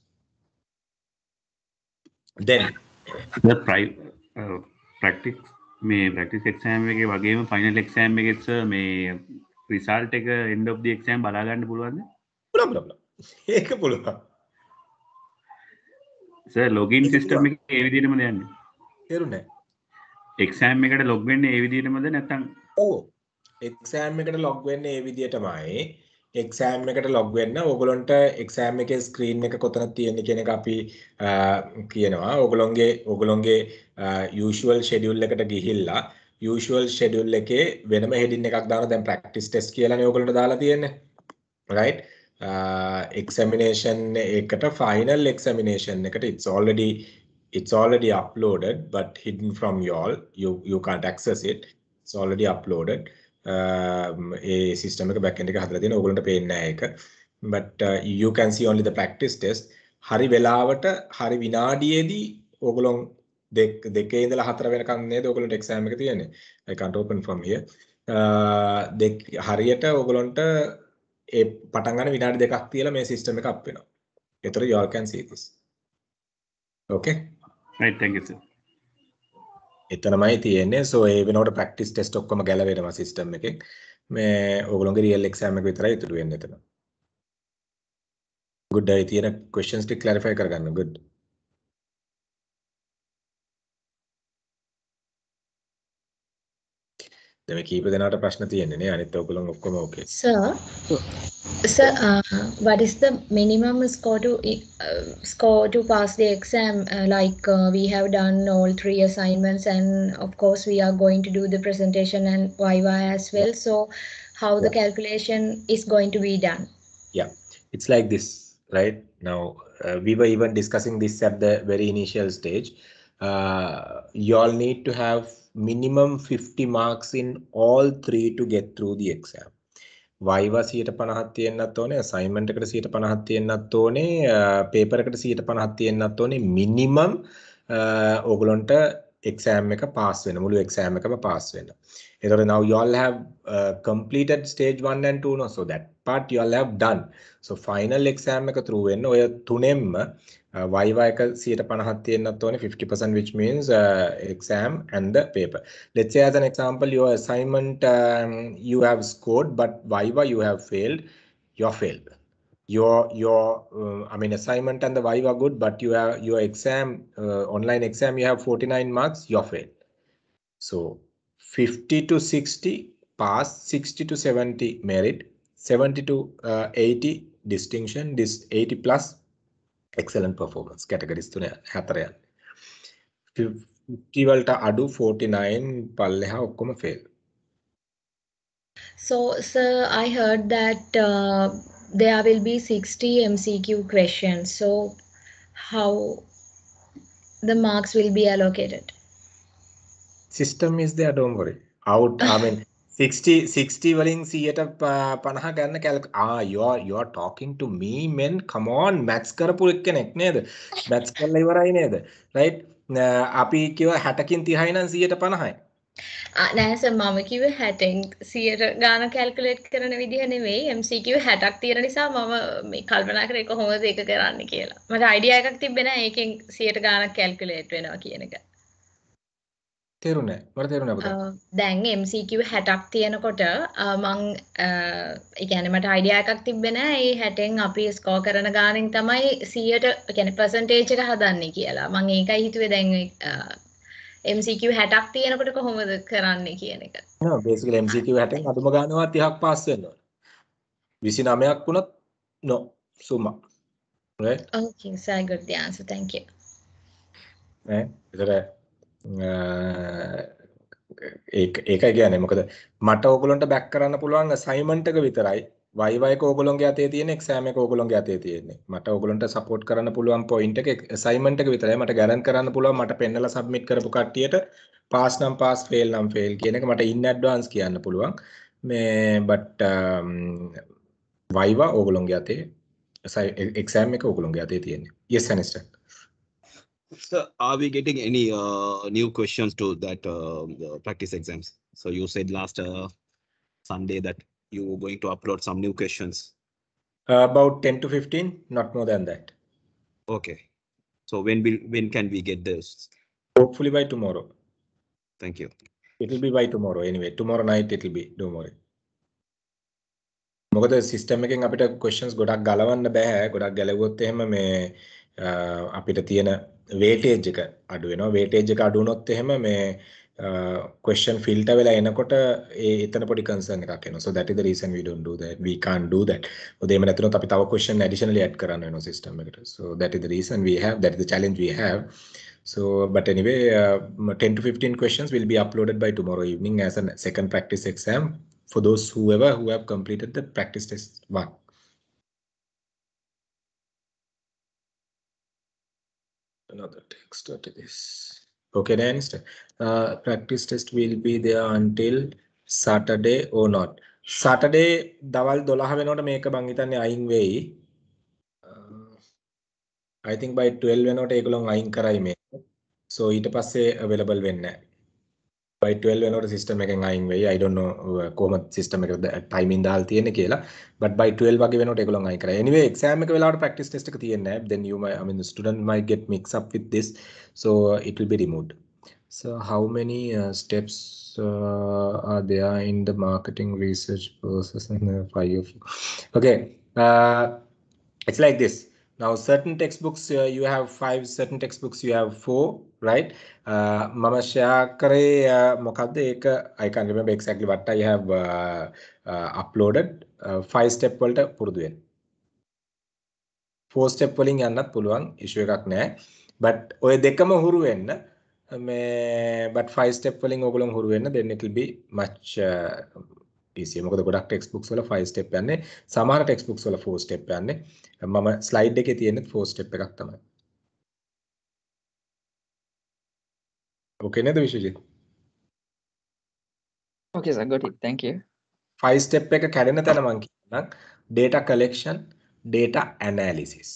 Then the practice exam එකේ වගේම final exam එකෙත් sir මේ result එක end of the exam බලා ගන්න පුළුවන්ද? පුළුවන්. ඒක පුළුවන්. sir login system එකේ ඒ විදිහටමද යන්නේ? තේරුණේ නැහැ. exam එකට log වෙන්නේ ඒ විදිහටමද නැත්නම්? ඔව්. exam එකට log වෙන්නේ ඒ විදිහටමයි. exam එකට log වෙන්න ඕගොල්ලන්ට exam එකේ screen එක කොතනද තියෙන්නේ කියන එක අපි කියනවා. ඕගොල්ලන්ගේ usual schedule එකට ගිහිල්ලා usual schedule එකේ වෙනම heading එකක් දානවා. දැන් practice test කියලානේ ඕගොල්ලන්ට දාලා තියෙන්නේ. right? Examination එකට final examination එකට it's already uploaded but hidden from you all. You can't access it. It's already uploaded. A system එක backend එක හදලා තියෙන ඕගොල්ලන්ට පේන්නේ නැහැ ඒක. But you can see only the practice test. හරි වෙලාවට හරි විනාඩියේදී ඕගොල්ලෝ දෙකේ ඉඳලා හතර වෙනකන් නේද ඕගොල්ලන්ට exam එක තියෙන්නේ. I can't open from here. හරියට ඕගොල්ලන්ට ඒ පටන් ගන්න විනාඩි දෙකක් තියලා මේ system එක up වෙනවා. ඒතර you all can see this. Okay? Right, thank you sir. එතනමයි තියෙන්නේ. So ඒ වෙනකොට practice test ඔක්කොම ගැලවෙනවා system එකෙන්. මේ ඕගොල්ලෝගේ real exam එක විතරයි ඉතුරු වෙන්නේ එතන. Good. අය තියෙන questions ටික clarify කරගන්න. Good. දැන් මේ කීප දෙනාට ප්‍රශ්න තියෙන්නේ නේ. අනිත් ඔයගොල්ලෝ ඔක්කොම okay. Sir, what is the minimum score to pass the exam? We have done all 3 assignments, and of course we are going to do the presentation and viva as well. So, how the calculation is going to be done? Yeah, it's like this, right? Now, we were even discussing this at the very initial stage. You all need to have minimum 50 marks in all three to get through the exam. Viva 50ක් තියෙන්නත් ඕනේ, assignment එකට 50ක් තියෙන්නත් ඕනේ, paper එකට 50ක් තියෙන්නත් ඕනේ minimum ඕගොල්ලන්ට exam එක pass වෙන්න, මුළු exam එකම pass වෙන්න. එතකොට now you all have completed stage 1 and 2 no, so that part you all have done. So final exam එක through වෙන්න ඔය තුනෙන්ම Viva එක 50ක් තියෙන්නත් ඕනේ, 50%, which means exam and the paper. Let's say as an example, your assignment you have scored, but Viva you have failed. You're failed. Your I mean assignment and the Viva good, but you have your exam online exam you have 49 marks. You're failed. So 50 to 60 pass, 60 to 70 merit, 70 to 80 distinction, this 80 plus excellent performance categories තුන හතරයි. 50 වලට අඩු 49 පල්ලෙහා ඔක්කොම fail. So, sir, I heard that there will be 60 MCQ questions. So, how the marks will be allocated? System is there, don't worry. Out, I mean 60 වලින් 150 ගන්න you are talking to me, men. Come on, maths කරපු එක්කෙනෙක් නේද? maths කරලා ඉවරයි නේද? Right? අපි කිව්ව 60කින් 30යි නම් 150යි. නෑ සර්, මම කිව්වේ 60න් 100 ගාන කැල්කියුලේට් කරන විදිහ නෙවෙයි. MCQ 60ක් තියෙන නිසා මම මේ කල්පනා කරේ කොහොමද ඒක කරන්න කියලා. මට අයිඩියා එකක් තිබ්බේ නෑ ඒකෙන් 100 ගානක් කැල්කියුලේට් වෙනවා කියන එක. තේරුණා? මට තේරුණා පුතා. දැන් MCQ 60ක් තියෙනකොට මං ඒ කියන්නේ මට අයිඩියා එකක් තිබ්බේ නෑ ඒ 60න් අපි ස්කෝර් කරන ගානෙන් තමයි 100ට ඒ කියන්නේ percentage එක හදන්නේ කියලා. මං ඒකයි හිතුවේ දැන් MCQ 60ක් තියෙනකොට කොහොමද කරන්නේ කියන එක. No, basically MCQ 60න් අඩුම ගානවා 30ක් පාස් වෙන්න ඕන. 29ක් වුණොත් no, summa. Right? Okay, so I got the answer. Thank you. Right? ඒකයි කියන්නේ මොකද මට ඕගොල්ලන්ට බැක් කරන්න පුළුවන් assignment එක විතරයි. Viva එක ඕගොල්ලන්ගේ අතේ තියෙන, exam එක ඕගොල්ලන්ගේ අතේ තියෙන්නේ. මට ඕගොල්ලන්ට support කරන්න පුළුවන් point එක assignment එක විතරයි. මට guarantee කරන්න පුළුවන් මට පෙන්නලා submit කරපු කට්ටියට pass නම් pass, fail නම් fail කියන එක මට in advance කියන්න පුළුවන්. මේ but Viva ඕගොල්ලන්ගේ අතේ, exam එක ඕගොල්ලන්ගේ අතේ තියෙන්නේ. Yes, Aniston. So, are we getting any new questions to that practice exams? So you said last Sunday that you were going to upload some new questions. About 10 to 15, not more than that. Okay. So when can we get this? Hopefully by tomorrow. Thank you. It will be by tomorrow anyway. Tomorrow night it will be. Don't worry. මොකද system එකෙන් අපිට questions ගොඩක් ගලවන්න බෑ. ගොඩක් ගැලවුවොත් එහෙම මේ අපිට තියෙන weightage එක අඩු වෙනවා. weightage එක අඩු වුණොත් එහෙම මේ question filter වෙලා එනකොට එතන පොඩි concern එකක් එනවා. So that is the reason we don't do that. We can't do that. මොකද එහෙම නැතුනොත් අපි තව question additionally add කරන්න වෙනවා system එකට. So that is the reason we have, that is the challenge we have. So but anyway 10 to 15 questions will be uploaded by tomorrow evening as a second practice exam for those who have completed the practice test 1. Another text. What is this? Okay, then practice test will be there until Saturday or not. Saturday දවල් 12 වෙනකොට මේක මං හිතන්නේ අයින් වෙයි. I think by 12 වෙනකොට ඒගොල්ලෝ අයින් කරයි මේක. So ඊට පස්සේ available වෙන්නේ නැහැ. By 12 වෙනකොට system එකෙන් අයින් වෙයි. I don't know කොහොමද system එක timing දාලා තියෙන්නේ කියලා. But by 12 වගේ වෙනකොට ඒගොල්ලෝ අයින් කරයි. Anyway exam එක වෙලාවට practice test එක තියෙන්නේ නැහැ. Then you might, I mean the student might get mixed up with this. So it will be removed. So how many steps are there in the marketing research process? 5 of you. Okay, it's like this. Now certain textbooks you have 5, certain textbooks you have 4, right? Mama share kare මොකද්ද ඒක I can't remember exactly what I have uploaded. 5 step වලට පුරුදු වෙන්න. 4 step වලින් යන්නත් පුළුවන්, issue එකක් නැහැ. But ඔය දෙකම හුරු වෙන්න but 5 step වලින් ඕගොල්ලෝ හුරු වෙන්න, then it will be much easier. මොකද ගොඩක් textbooks වල 5 step යන්නේ, සමහර textbooks වල 4 step යන්නේ. මම ස්ලයිඩ් එකේ තියෙන 4 ස්ටෙප් එකක් තමයි. ඕකේ නේද Vishwajith? Okay, sir. Got it. Thank you. 5 step එක කැඩෙන තැන මම කියන්නම් data collection, data analysis.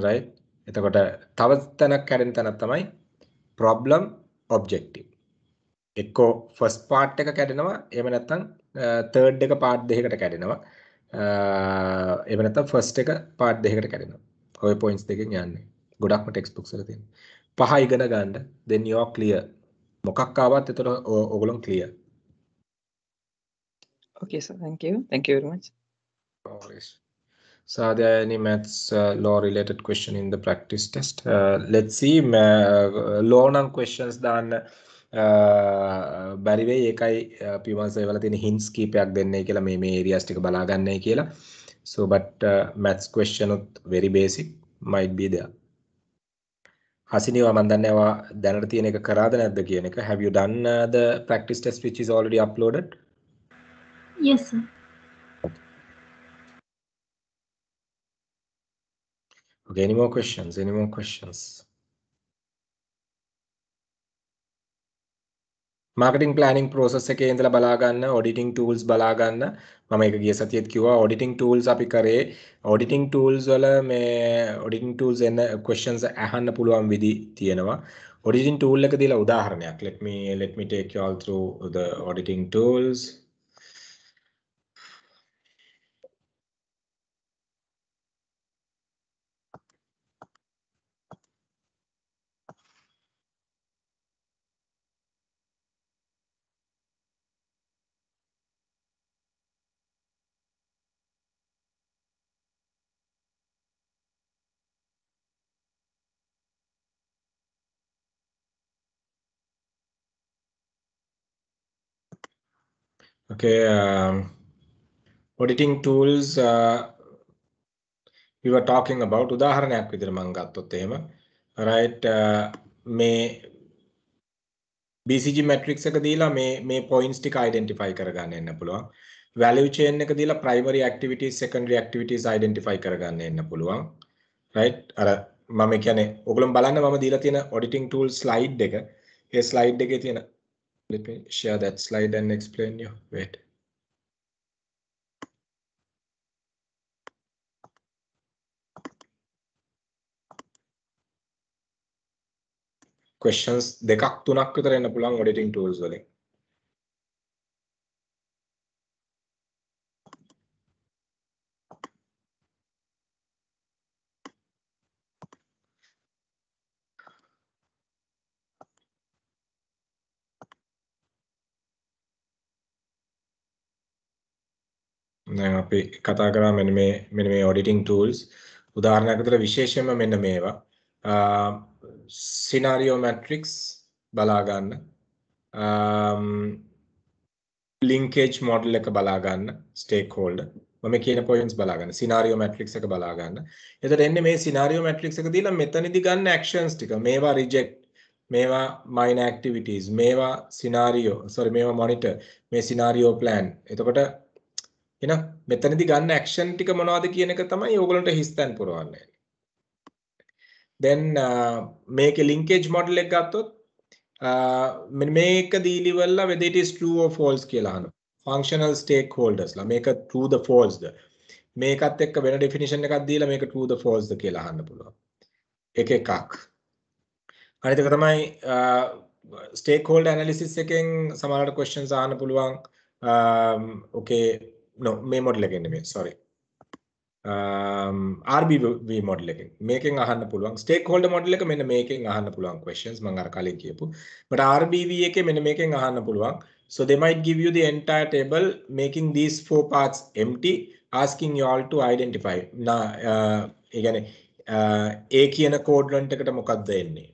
right? එතකොට තව තැනක් කැඩෙන තැනක් තමයි problem objective. එක්කෝ first part එක කැඩෙනවා එහෙම නැත්නම් third එක part දෙකකට කැඩෙනවා. එහෙම නැත්නම් first එක part දෙකකට කැඩෙනවා. ඔය points දෙකෙන් යන්නේ. ගොඩක්ම text books වල තියෙන. 5 ඉගෙන ගන්න then you are clear. මොකක් ආවත් එතකොට ඔයගොල්ලෝ clear. Okay, sir. Thank you. Thank you very much. No worries. So are there any maths law related question in the practice test? Let's see. Law නම් questions දාන්න බැරි වෙයි. ඒකයි අපි මම ඒවල තියෙන hints කීපයක් දෙන්නේ කියලා මේ areas ටික බලා ගන්නයි කියලා. So but maths question උත් very basic might be there. හසිනිවා මම දන්නේ ඔයා දැනට තියෙන එක කරාද නැද්ද කියන එක. Have you done the practice test which is already uploaded? Yes, sir. Okay, any more questions? Any more questions? Marketing planning process එකේ ඉඳලා බලා ගන්න auditing tools බලා ගන්න. මම ඒක ගිය සතියේත් කිව්වා auditing tools අපි කරේ auditing tools වල මේ auditing tools එන questions අහන්න පුළුවන් විදි තියෙනවා. auditing tool එක දීලා උදාහරණයක්. Let me take you all through the auditing tools. Okay, auditing tools we were talking about උදාහරණයක් විදිහට මම ගත්තොත් එහෙම right මේ BCG matrix එක දීලා මේ points ටික identify කරගන්න එන්න පුළුවන්. Value chain එක දීලා primary activities, secondary activities identify කරගන්න එන්න පුළුවන්. right අර මම කියන්නේ ඔයගොල්ලෝ බලන්න මම දීලා තියෙන auditing tool slide එක. ඒ slide එකේ තියෙන let me share that slide and explain you. Wait. Questions දෙකක් තුනක් විතර එන්න පුළුවන් auditing tools වලින්. දැන් අපි කතා කරා මෙන්න මේ auditing tools උදාහරණයක් විතර විශේෂයෙන්ම මෙන්න මේවා scenario matrix බලා ගන්න linkage model එක බලා ගන්න stakeholder මම කියන points බලා ගන්න scenario matrix එක බලා ගන්න. එතකොට එන්නේ මේ scenario matrix එක දීලා මෙතනදී ගන්න actions ටික මේවා reject මේවා minor activities මේවා scenario මේවා monitor මේ scenario plan. එතකොට මෙතනදී ගන්න action ටික මොනවද කියන එක තමයි ඕගොල්ලන්ට හිස්තැන් පුරවන්නේ. then මේකේ linkage model එක ගත්තොත් මේක දීලිවලා whether it is true or false කියලා අහනවා. functional stakeholders ලා මේක true the false ද මේකත් එක්ක වෙන definition එකක් දීලා මේක true the false ද කියලා අහන්න පුළුවන්. එක එකක්. අනිත් එක තමයි stakeholder analysis එකෙන් සමහරවිට questions අහන්න පුළුවන්. okay no මේ model එකෙන් නෙමෙයි sorry RBV model එකෙන් මේකෙන් අහන්න පුළුවන් stakeholder model එක මෙන්න මේකෙන් අහන්න පුළුවන් questions මම අර කලින් කියපු but RBV එකේ මෙන්න මේකෙන් අහන්න පුළුවන් so they might give you the entire table making these 4 parts empty asking you all to identify ඒ කියන්නේ A කියන quadrant එකට මොකක්ද එන්නේ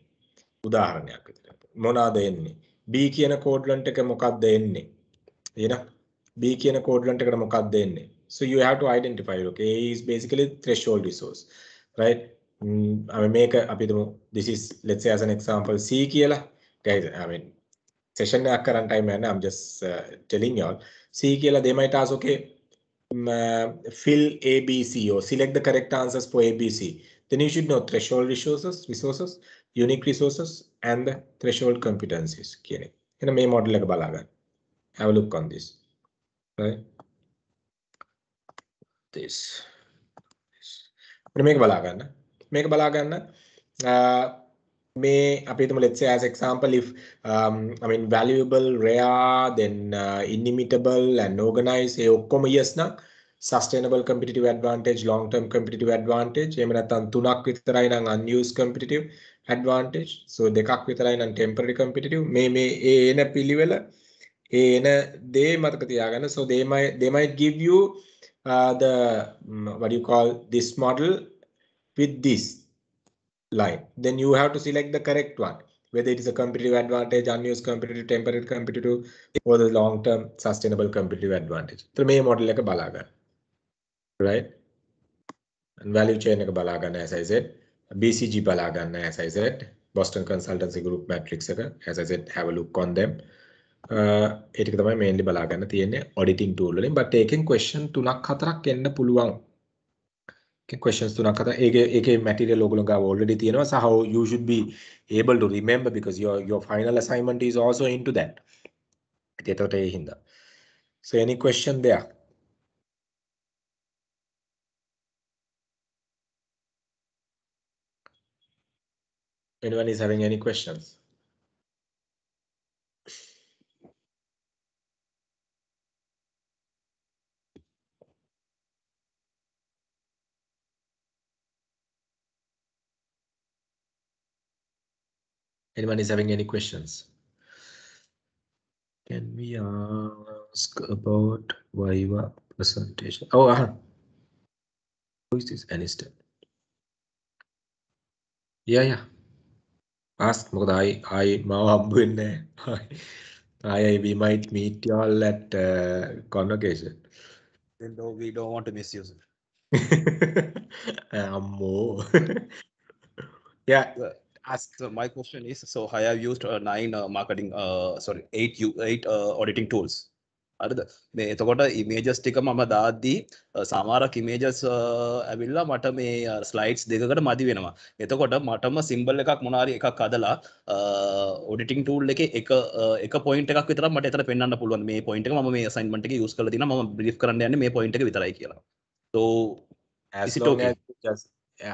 උදාහරණයක් විදිහට මොනවාද එන්නේ B කියන quadrant එක මොකක්ද එන්නේ B කියන quadrant එකට මොකක්ද එන්නේ so you have to identify okay A is basically threshold resource right මේක අපි හිතමු this is let's say as an example C කියලා guys I mean session එකක් කරන් time යන I'm just telling you all C කියලා they might ask okay fill A, B, C or select the correct answers for A, B, C, then you should know threshold resources, unique resources, and the threshold competencies. In a main model like Balaga. Have a look on this. Right? This. Make Balaga. Make Balaga. May let's say as example, if I mean valuable, rare, then inimitable and organized, yes na sustainable competitive advantage, long-term competitive advantage. එහෙම නැත්නම් තුනක් විතරයි නම් unused competitive advantage. So දෙකක් විතරයි නම් temporary competitive. මේ එන පිළිවෙල එන දේ මතක තියාගන්න. So they might give you the what do you call this model with this line. Then you have to select the correct one, whether it is a competitive advantage, unused competitive, temporary competitive, or the long-term sustainable competitive advantage. So මේ model එක බලා ගන්න. Right? And value chain එක බලා ගන්න, as I said. BCG බලා ගන්න, as I said. Boston Consultancy Group matrix එක, as I said, have a look on them. ඒ ටික තමයි mainly බලා ගන්න තියෙන්නේ auditing tool වලින්. But ඒකෙන් question 3-4ක් එන්න පුළුවන්. Questions තුනක් හතර ඒකේ material ඔයගොල්ලෝ ගාව already තියෙනවා. So how you should be able to remember, because your final assignment is also into that. ඒතකොට ඒ හින්දා. So any question there? Anyone is having any questions? Anyone is having any questions? Can we ask about Viva presentation? Oh, who is this? Aniston. Yeah. Ask. I we might meet y'all at convocation. No, we don't want to misuse it. More. Yeah. Ask. So my question is, so I have used 8 auditing tools. හරිද මේ එතකොට images ටික මම දාද්දී සමහරක් images ඇවිල්ලා මට මේ slides දෙකකට මදි වෙනවා. එතකොට මටම symbol එකක් මොනවා හරි එකක් හදලා auditing tool එකේ එක point එකක් විතරක් මට එතන පෙන්වන්න පුළුවන්. මේ point එක මම මේ assignment එකේ use කරලා තියෙනවා. මම brief කරන්න යන්නේ මේ point එක විතරයි කියලා. So as is it long okay? as you just,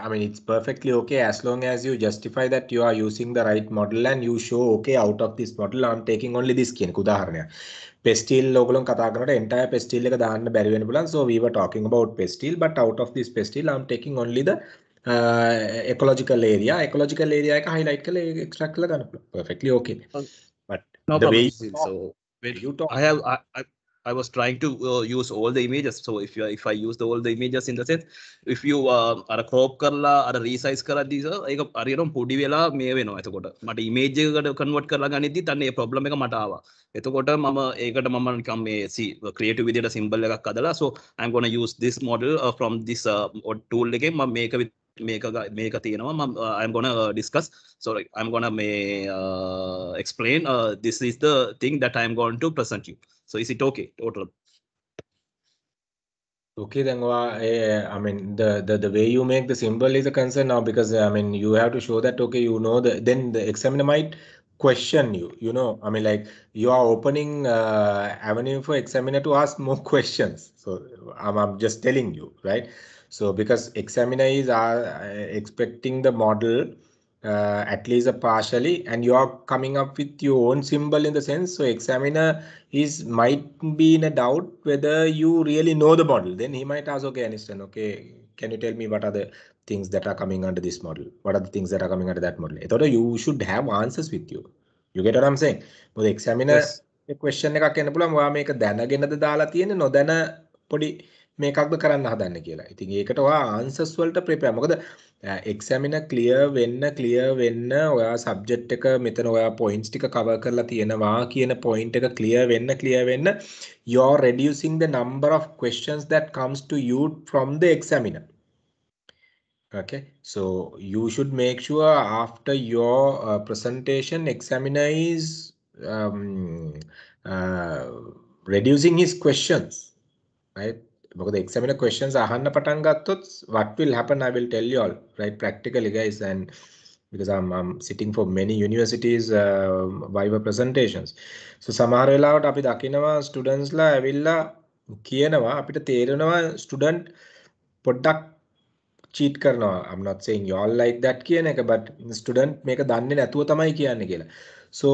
I mean, it's perfectly okay as long as you justify that you are using the right model and you show, okay, out of this model I'm taking only this කියන උදාහරණයක්. Pestil ඔයගොල්ලෝ කතා කරනකොට entire pestil එක දාන්න බැරි වෙන්න පුළුවන්. So we were talking about pestil, but out of this pestil I'm taking only the ecological area එක highlight කරලා extract කරලා ගන්න පුළුවන්. Perfectly okay. But no the problem. way So you talk, I was trying to use all the images. So if I use all the images in the sense, if you අර crop කරලා අර resize කරද්දී ඒක හරියටම පොඩි වෙලා මේ වෙනවා. එතකොට මට image එකකට convert කරලා ගනිද්දිත් අන්න ඒ problem එක මට ආවා. එතකොට මම ඒකට මම නිකන් මේ creative විදියට symbol එකක් හදලා, so I'm going to use this model from this tool එකේ මම මේක තියෙනවා. I'm going to discuss, so I'm going to explain this is the thing that I'm going to present you. So is it okay total? Okay, then I mean the way you make the symbol is a concern now, because I mean you have to show that, okay, you know, then the examiner might question you, you know, I mean, like you are opening avenue for examiner to ask more questions. So I'm just telling you, right? So because examiner is expecting the model at least partially, and you are coming up with your own symbol in the sense, so examiner might be in a doubt whether you really know the model. Then he might ask, okay, Aniston, okay, can you tell me what are the things that are coming under this model? What are the things that are coming under that model? I thought you should have answers with you. You get what I'm saying? But the examiner question එකක් එන්න පුළුවන්, ඔයා මේක දැනගෙනද දාලා තියෙන්නේ නොදැන පොඩි මේකක්ද කරන්න හදන්නේ කියලා. ඉතින් ඒකට ඔයා answers වලට prepare. මොකද examiner clear වෙන්න ඔයා subject එක මෙතන ඔයා points ටික cover කරලා තියෙනවා කියන point එක clear වෙන්න you're reducing the number of questions that comes to you from the examiner. Okay, so you should make sure after your presentation, examiner is reducing his questions, right? මොකද examiner questions අහන්න පටන් ගත්තොත් what will happen I will tell you all right practically guys, and because I'm sitting for many universities viva presentations, so සමහර වෙලාවට අපි දකිනවා students ලා ඇවිල්ලා කියනවා අපිට තේරෙනවා student පොඩ්ඩක් cheat කරනවා. I'm not saying you all like that කියන එක, but student මේක දන්නේ නැතුව තමයි කියන්නේ කියලා. So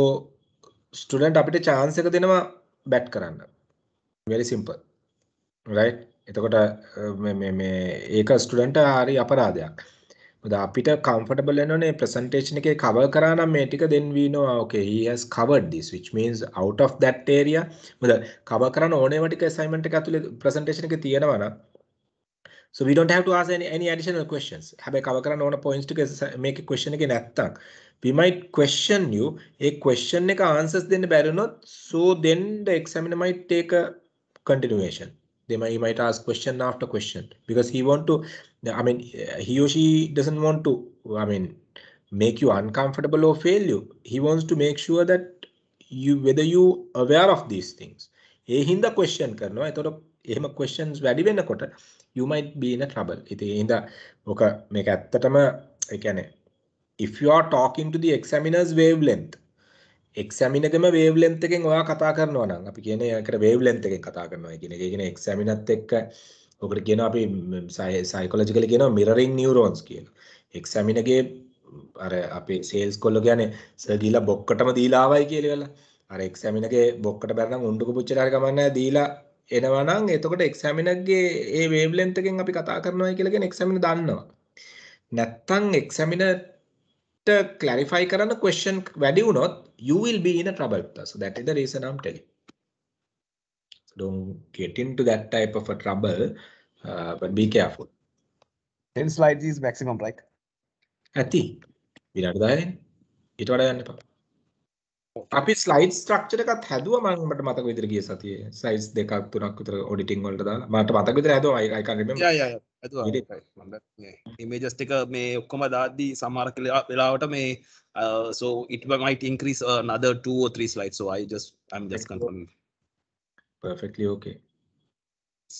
student අපිට chance එක දෙනවා bet කරන්න. Very simple. Right? එතකොට මේ ඒක student හරි අපරාධයක්. මොකද අපිට comfortable වෙනෝනේ presentation එකේ cover කරා නම් මේ ටික, then we know okay he has covered this, which means out of that area මොකද cover කරන ඕනේම ටික assignment එක ඇතුලේ presentation එකේ තියෙනවා නම්, so we don't have to ask any additional questions. හැබැයි cover කරන්න ඕන points ටික මේකේ question එකේ නැත්තම් we might question you, a question එක answers දෙන්න බැරි වුණොත්, so then the examiner might take a continuation. He might ask question after question because he want to, I mean, he or she doesn't want to, I mean, make you uncomfortable or fail you. He wants to make sure that whether you aware of these things. ඒ හින්දා question කරනවා. එතකොට එහෙම questions වැඩි වෙනකොට you might be in a trouble. ඉතින් ඒ හින්දා ඔක මේක ඇත්තටම ඒ කියන්නේ if you are talking to the examiner's wavelength, examiner ගම wavelength එකෙන් ඔයා කතා කරනවා නම් අපි කියන්නේ ඒකට wavelength එකෙන් කතා කරනවා කියන එක. ඒ කියන්නේ examiner ත් එක්ක ඔකට කියනවා අපි psychologically කියනවා mirroring neurons කියලා. examiner ගේ අර අපේ sales කොල්ල කියන්නේ සර් ගිහලා බොක්කටම දීලා ආවයි කියලා. අර examiner ගේ බොක්කට බැරනම් උණ්ඩුක පුච්චලා හරි කමන්නේ දීලා එනවා නම් එතකොට examiner ගේ ඒ wavelength එකෙන් අපි කතා කරනවා කියලා කියන examiner දන්නවා. නැත්තම් examiner clarify කරන question වැඩි වුණොත් you will be in a trouble. So that is the reason I'm telling. So don't get into that type of a trouble, but be careful. 10 slides is maximum, right? ඇති විනාඩි 10 ඊට වඩා යන්න එපා. අපි slide structure එකත් හැදුවා මම මට මතක විදිහට ගිය සතියේ slides දෙකක් තුනක් විතර auditing වලට දාලා මට මතක විදිහට හැදුවා I can't remember. Yeah. Images ටික මේ ඔක්කොම දාද්දී සමහර වෙලාවට මේ so it might increase another 2 or 3 slides, so I'm just confirming. Perfectly okay.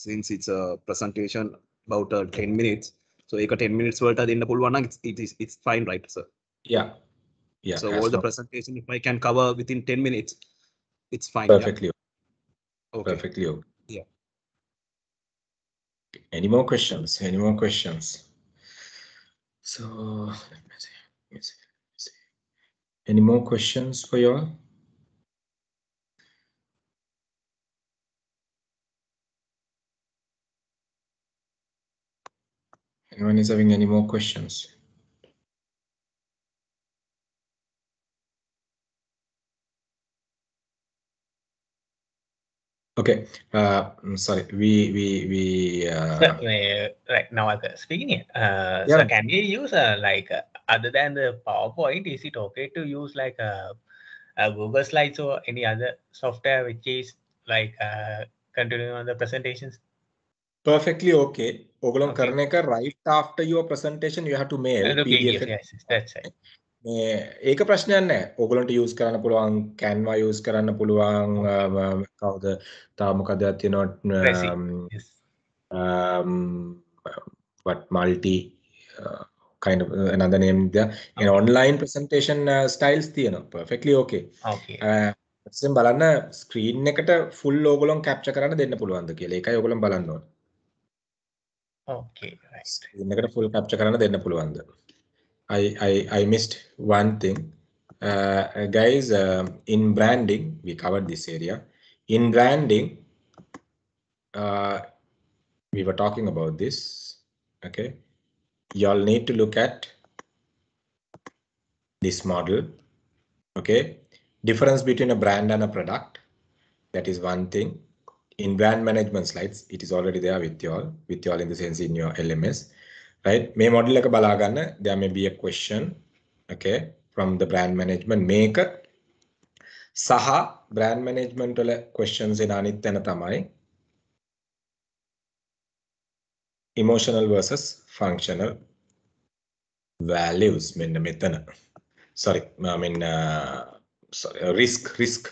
Since it's a presentation about 10 minutes, so ඒක 10 minutes වලට දෙන්න පුළුවන් නම් it's fine, right sir? Yeah. So all the presentation if I can cover within 10 minutes, it's fine. Perfectly. Yeah? Okay. Perfectly okay. Yeah. Any more questions? So let me see. Any more questions for you all? Anyone is having any more questions? Okay. Sorry. We right now speaking it. Yeah. So can we use like other than the PowerPoint, is it okay to use like a Google Slides or any other software which is like continuing on the presentations? Perfectly okay. Ogolon karne ka right after your presentation you have to mail PDF. Yes, that's right. ඒක ප්‍රශ්නයක් නැහැ. ඕගොල්ලන්ට use කරන්න පුළුවන් Canva use කරන්න පුළුවන් කවුද තව මොකද තියෙනවා what multi kind of another name there in online presentation styles තියෙනවා. Perfectly okay. දැන් බලන්න screen එකට full ඕගොල්ලන් capture කරන්න දෙන්න පුළුවන්ද කියලා. ඒකයි ඕගොල්ලන් බලන්න ඕනේ. Okay, right. screen එකට full capture කරන්න දෙන්න පුළුවන්ද? I missed one thing. Guys, in branding, we covered this area. In branding, we were talking about this. Okay. Y'all need to look at this model. Okay. Difference between a brand and a product. That is one thing. In brand management slides, it is already there with y'all in the sense in your LMS. Right, මේ model එක බලා ගන්න. There may be a question, okay, from the brand management මේක සහ brand management වල questions එන අනිත් තැන තමයි emotional versus functional values. මෙන්න මෙතන. Sorry, I mean risk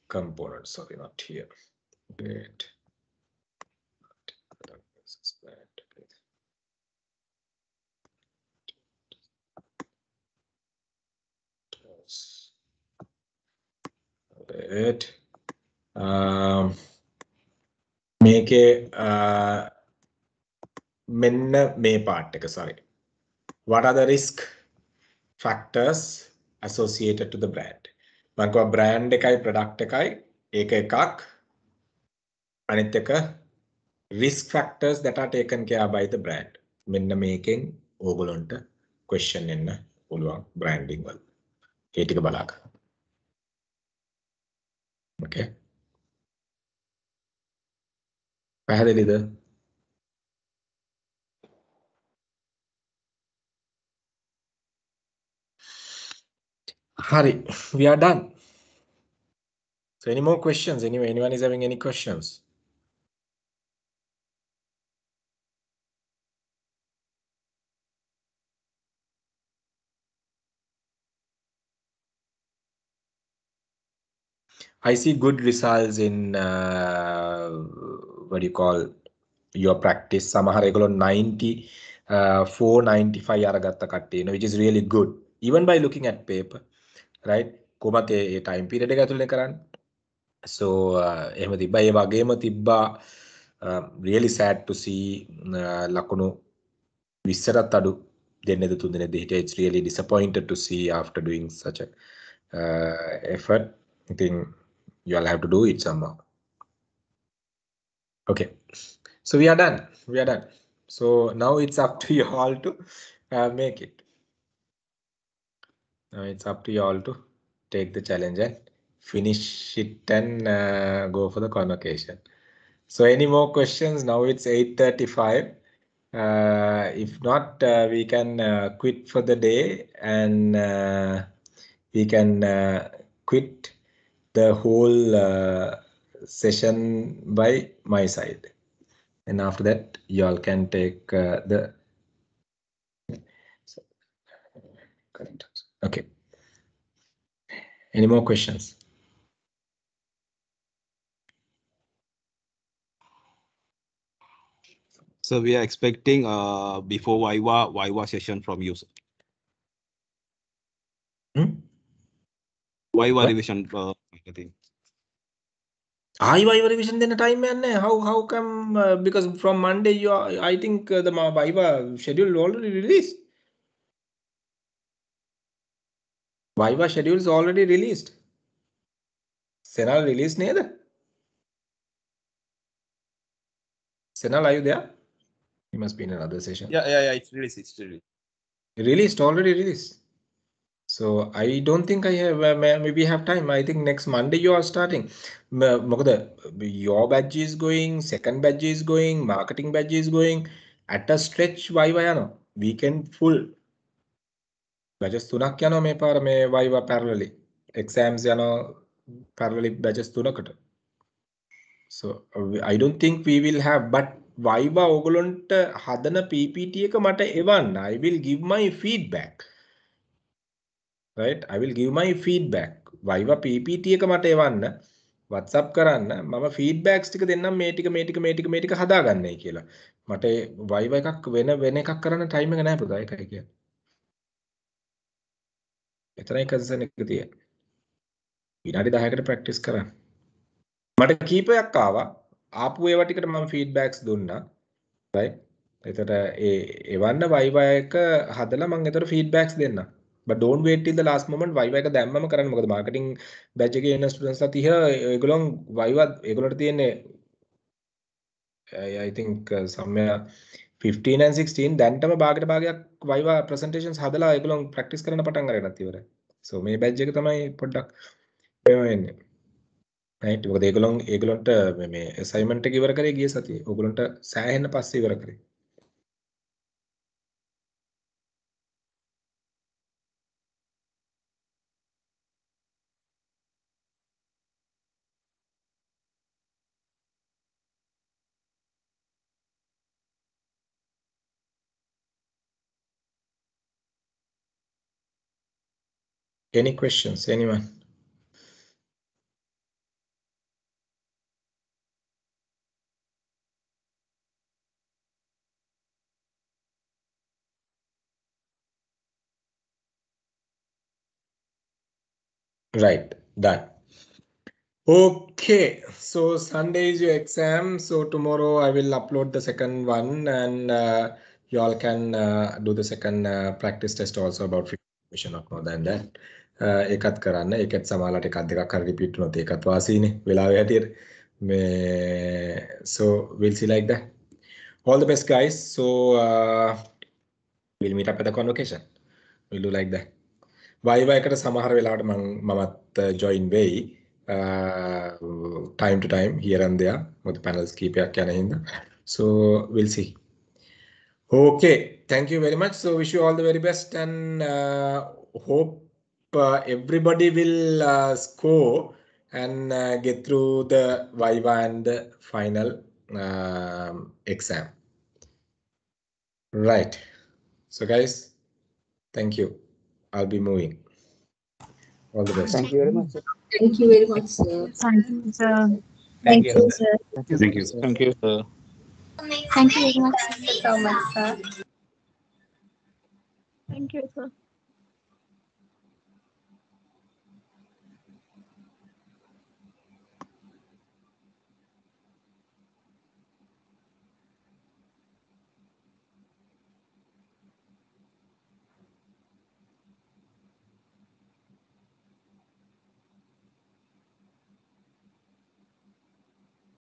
component. Sorry, not here. Great. good. මේකේ මෙන්න මේ part එක, sorry. What are the risk factors associated to the brand? මම කිව්වා brand එකයි product එකයි ඒක එකක්. අනිත් එක risk factors that are taken care by the brand. මෙන්න මේකෙන් ඕගොල්ලන්ට question එන්න පුළුවන් branding වල. ඒ ටික බලන්න. Okay. පැහැදිලිද? Hari, we are done. So any more questions? Anyway, anyone is having any questions? I see good results in what do you call your practice. සමහර ඒගොල්ලෝ 94 95 අරගත්ත කට්ටිය ඉන්නවා, which is really good even by looking at paper, right? කොහොමද ඒ time period එක ඇතුළේ කරන්නේ? So එහෙම තිබ්බා. ඒ වගේම තිබ්බා really sad to see ලකුණු 20ටත් අඩු දෙන්නේද තුන් දෙනෙක්ද හිටියා. It's really disappointed to see after doing such a effort. I think you'll have to do it somehow. Okay, so we are done. We are done. So now it's up to you all to make it. Now it's up to you all to take the challenge and finish it and go for the convocation. So any more questions? Now it's 8:35. If not, we can quit for the day and we can quit the whole session by my side. And after that, you all can take the correct. Okay. Any more questions? So we are expecting before Viva session from you, sir. Viva revision, I think. Viva revision then a time man. How come? Because from Monday you are, I think the Viva schedule already released. Viva schedule is already released. Senal released neither. Senal, are you there? You must be in another session. Yeah. It's released. It's released. Released, already released. So I don't think I have, maybe have time. I think next Monday you are starting. Your badge is going, second badge is going, marketing badge is going. At a stretch, Viva weekend full. Badges තුනක් යනවා මේ පාර මේ Viva parallelly. Exams යනවා parallelly badges තුනකට. So I don't think we will have, but Viva ඕගොල්ලන්ට හදන PPT එක මට එවන්න. I will give my feedback. Right? I will give my feedback. Viva PPT එක මට එවන්න. WhatsApp කරන්න. මම feedbacks ටික දෙන්නම් මේ ටික හදාගන්නයි කියලා. මට Viva එකක් වෙන එකක් කරන්න time එක නැහැ පුතා. ඒකයි කියන්නේ. එතරම් කන්සර්න් එක තියෙන. විනාඩි 10කට ප්‍රැක්ටිස් කරන්න. මට කීපයක් ආවා. ආපු ඒවා ටිකට මම ෆීඩ්බැක්ස් දුන්නා. right? එතකොට එවන්න Viva එක හදලා මම එතකොට ෆීඩ්බැක්ස් දෙන්නම්. But don't wait till the last moment. Viva එක දැම්මම කරන්න. මොකද මාකටිං බැච් එකේ ඉන්න ස්ටුඩන්ට්ස් 30 ඒගොල්ලෝ Viva ඒගොල්ලන්ට තියෙන්නේ I think somewhere 15 and 16 දැන්ටම භාගයක් Viva presentations හදලා ඒගොල්ලෝ ප්‍රැක්ටිස් කරන්න පටන් අරගෙනත් ඉවරයි. So මේ බැච් එක තමයි පොඩ්ඩක් මේව වෙන්නේ. right? මොකද ඒගොල්ලන්ට මේ assignment එක ඉවර කරේ ගිය සතියේ. ඕගොල්ලන්ට සෑහෙන්න පස්සේ ඉවර කරේ. Any questions? Anyone? Right, done. Okay, so Sunday is your exam. So tomorrow I will upload the second one, and you all can do the second practice test also about frequency, not more than that. ඒකත් කරන්න. ඒකත් සමාලට එකක් දෙකක් හරි repeat වුණොත් ඒකත් වාසීනේ වෙලාවෙ හැටියට. So we'll see like that. All the best, guys. So we'll meet up at the convocation. We'll do like that. Viva එකට සමහර වෙලාවට මමත් join වෙයි. Time to time, here and there, with panels keepයක් යන හින්දා. So we'll see. Okay, thank you very much. So wish you all the very best, and hope everybody will score and get through the Viva and the final exam. Right. So guys, thank you. I'll be moving. All the best. Thank you very much, sir. Thank you very much, sir. Thank you, sir. Thank you. sir. Thank you. Thank you, sir. Thank you very much. So much, sir. Thank you, sir.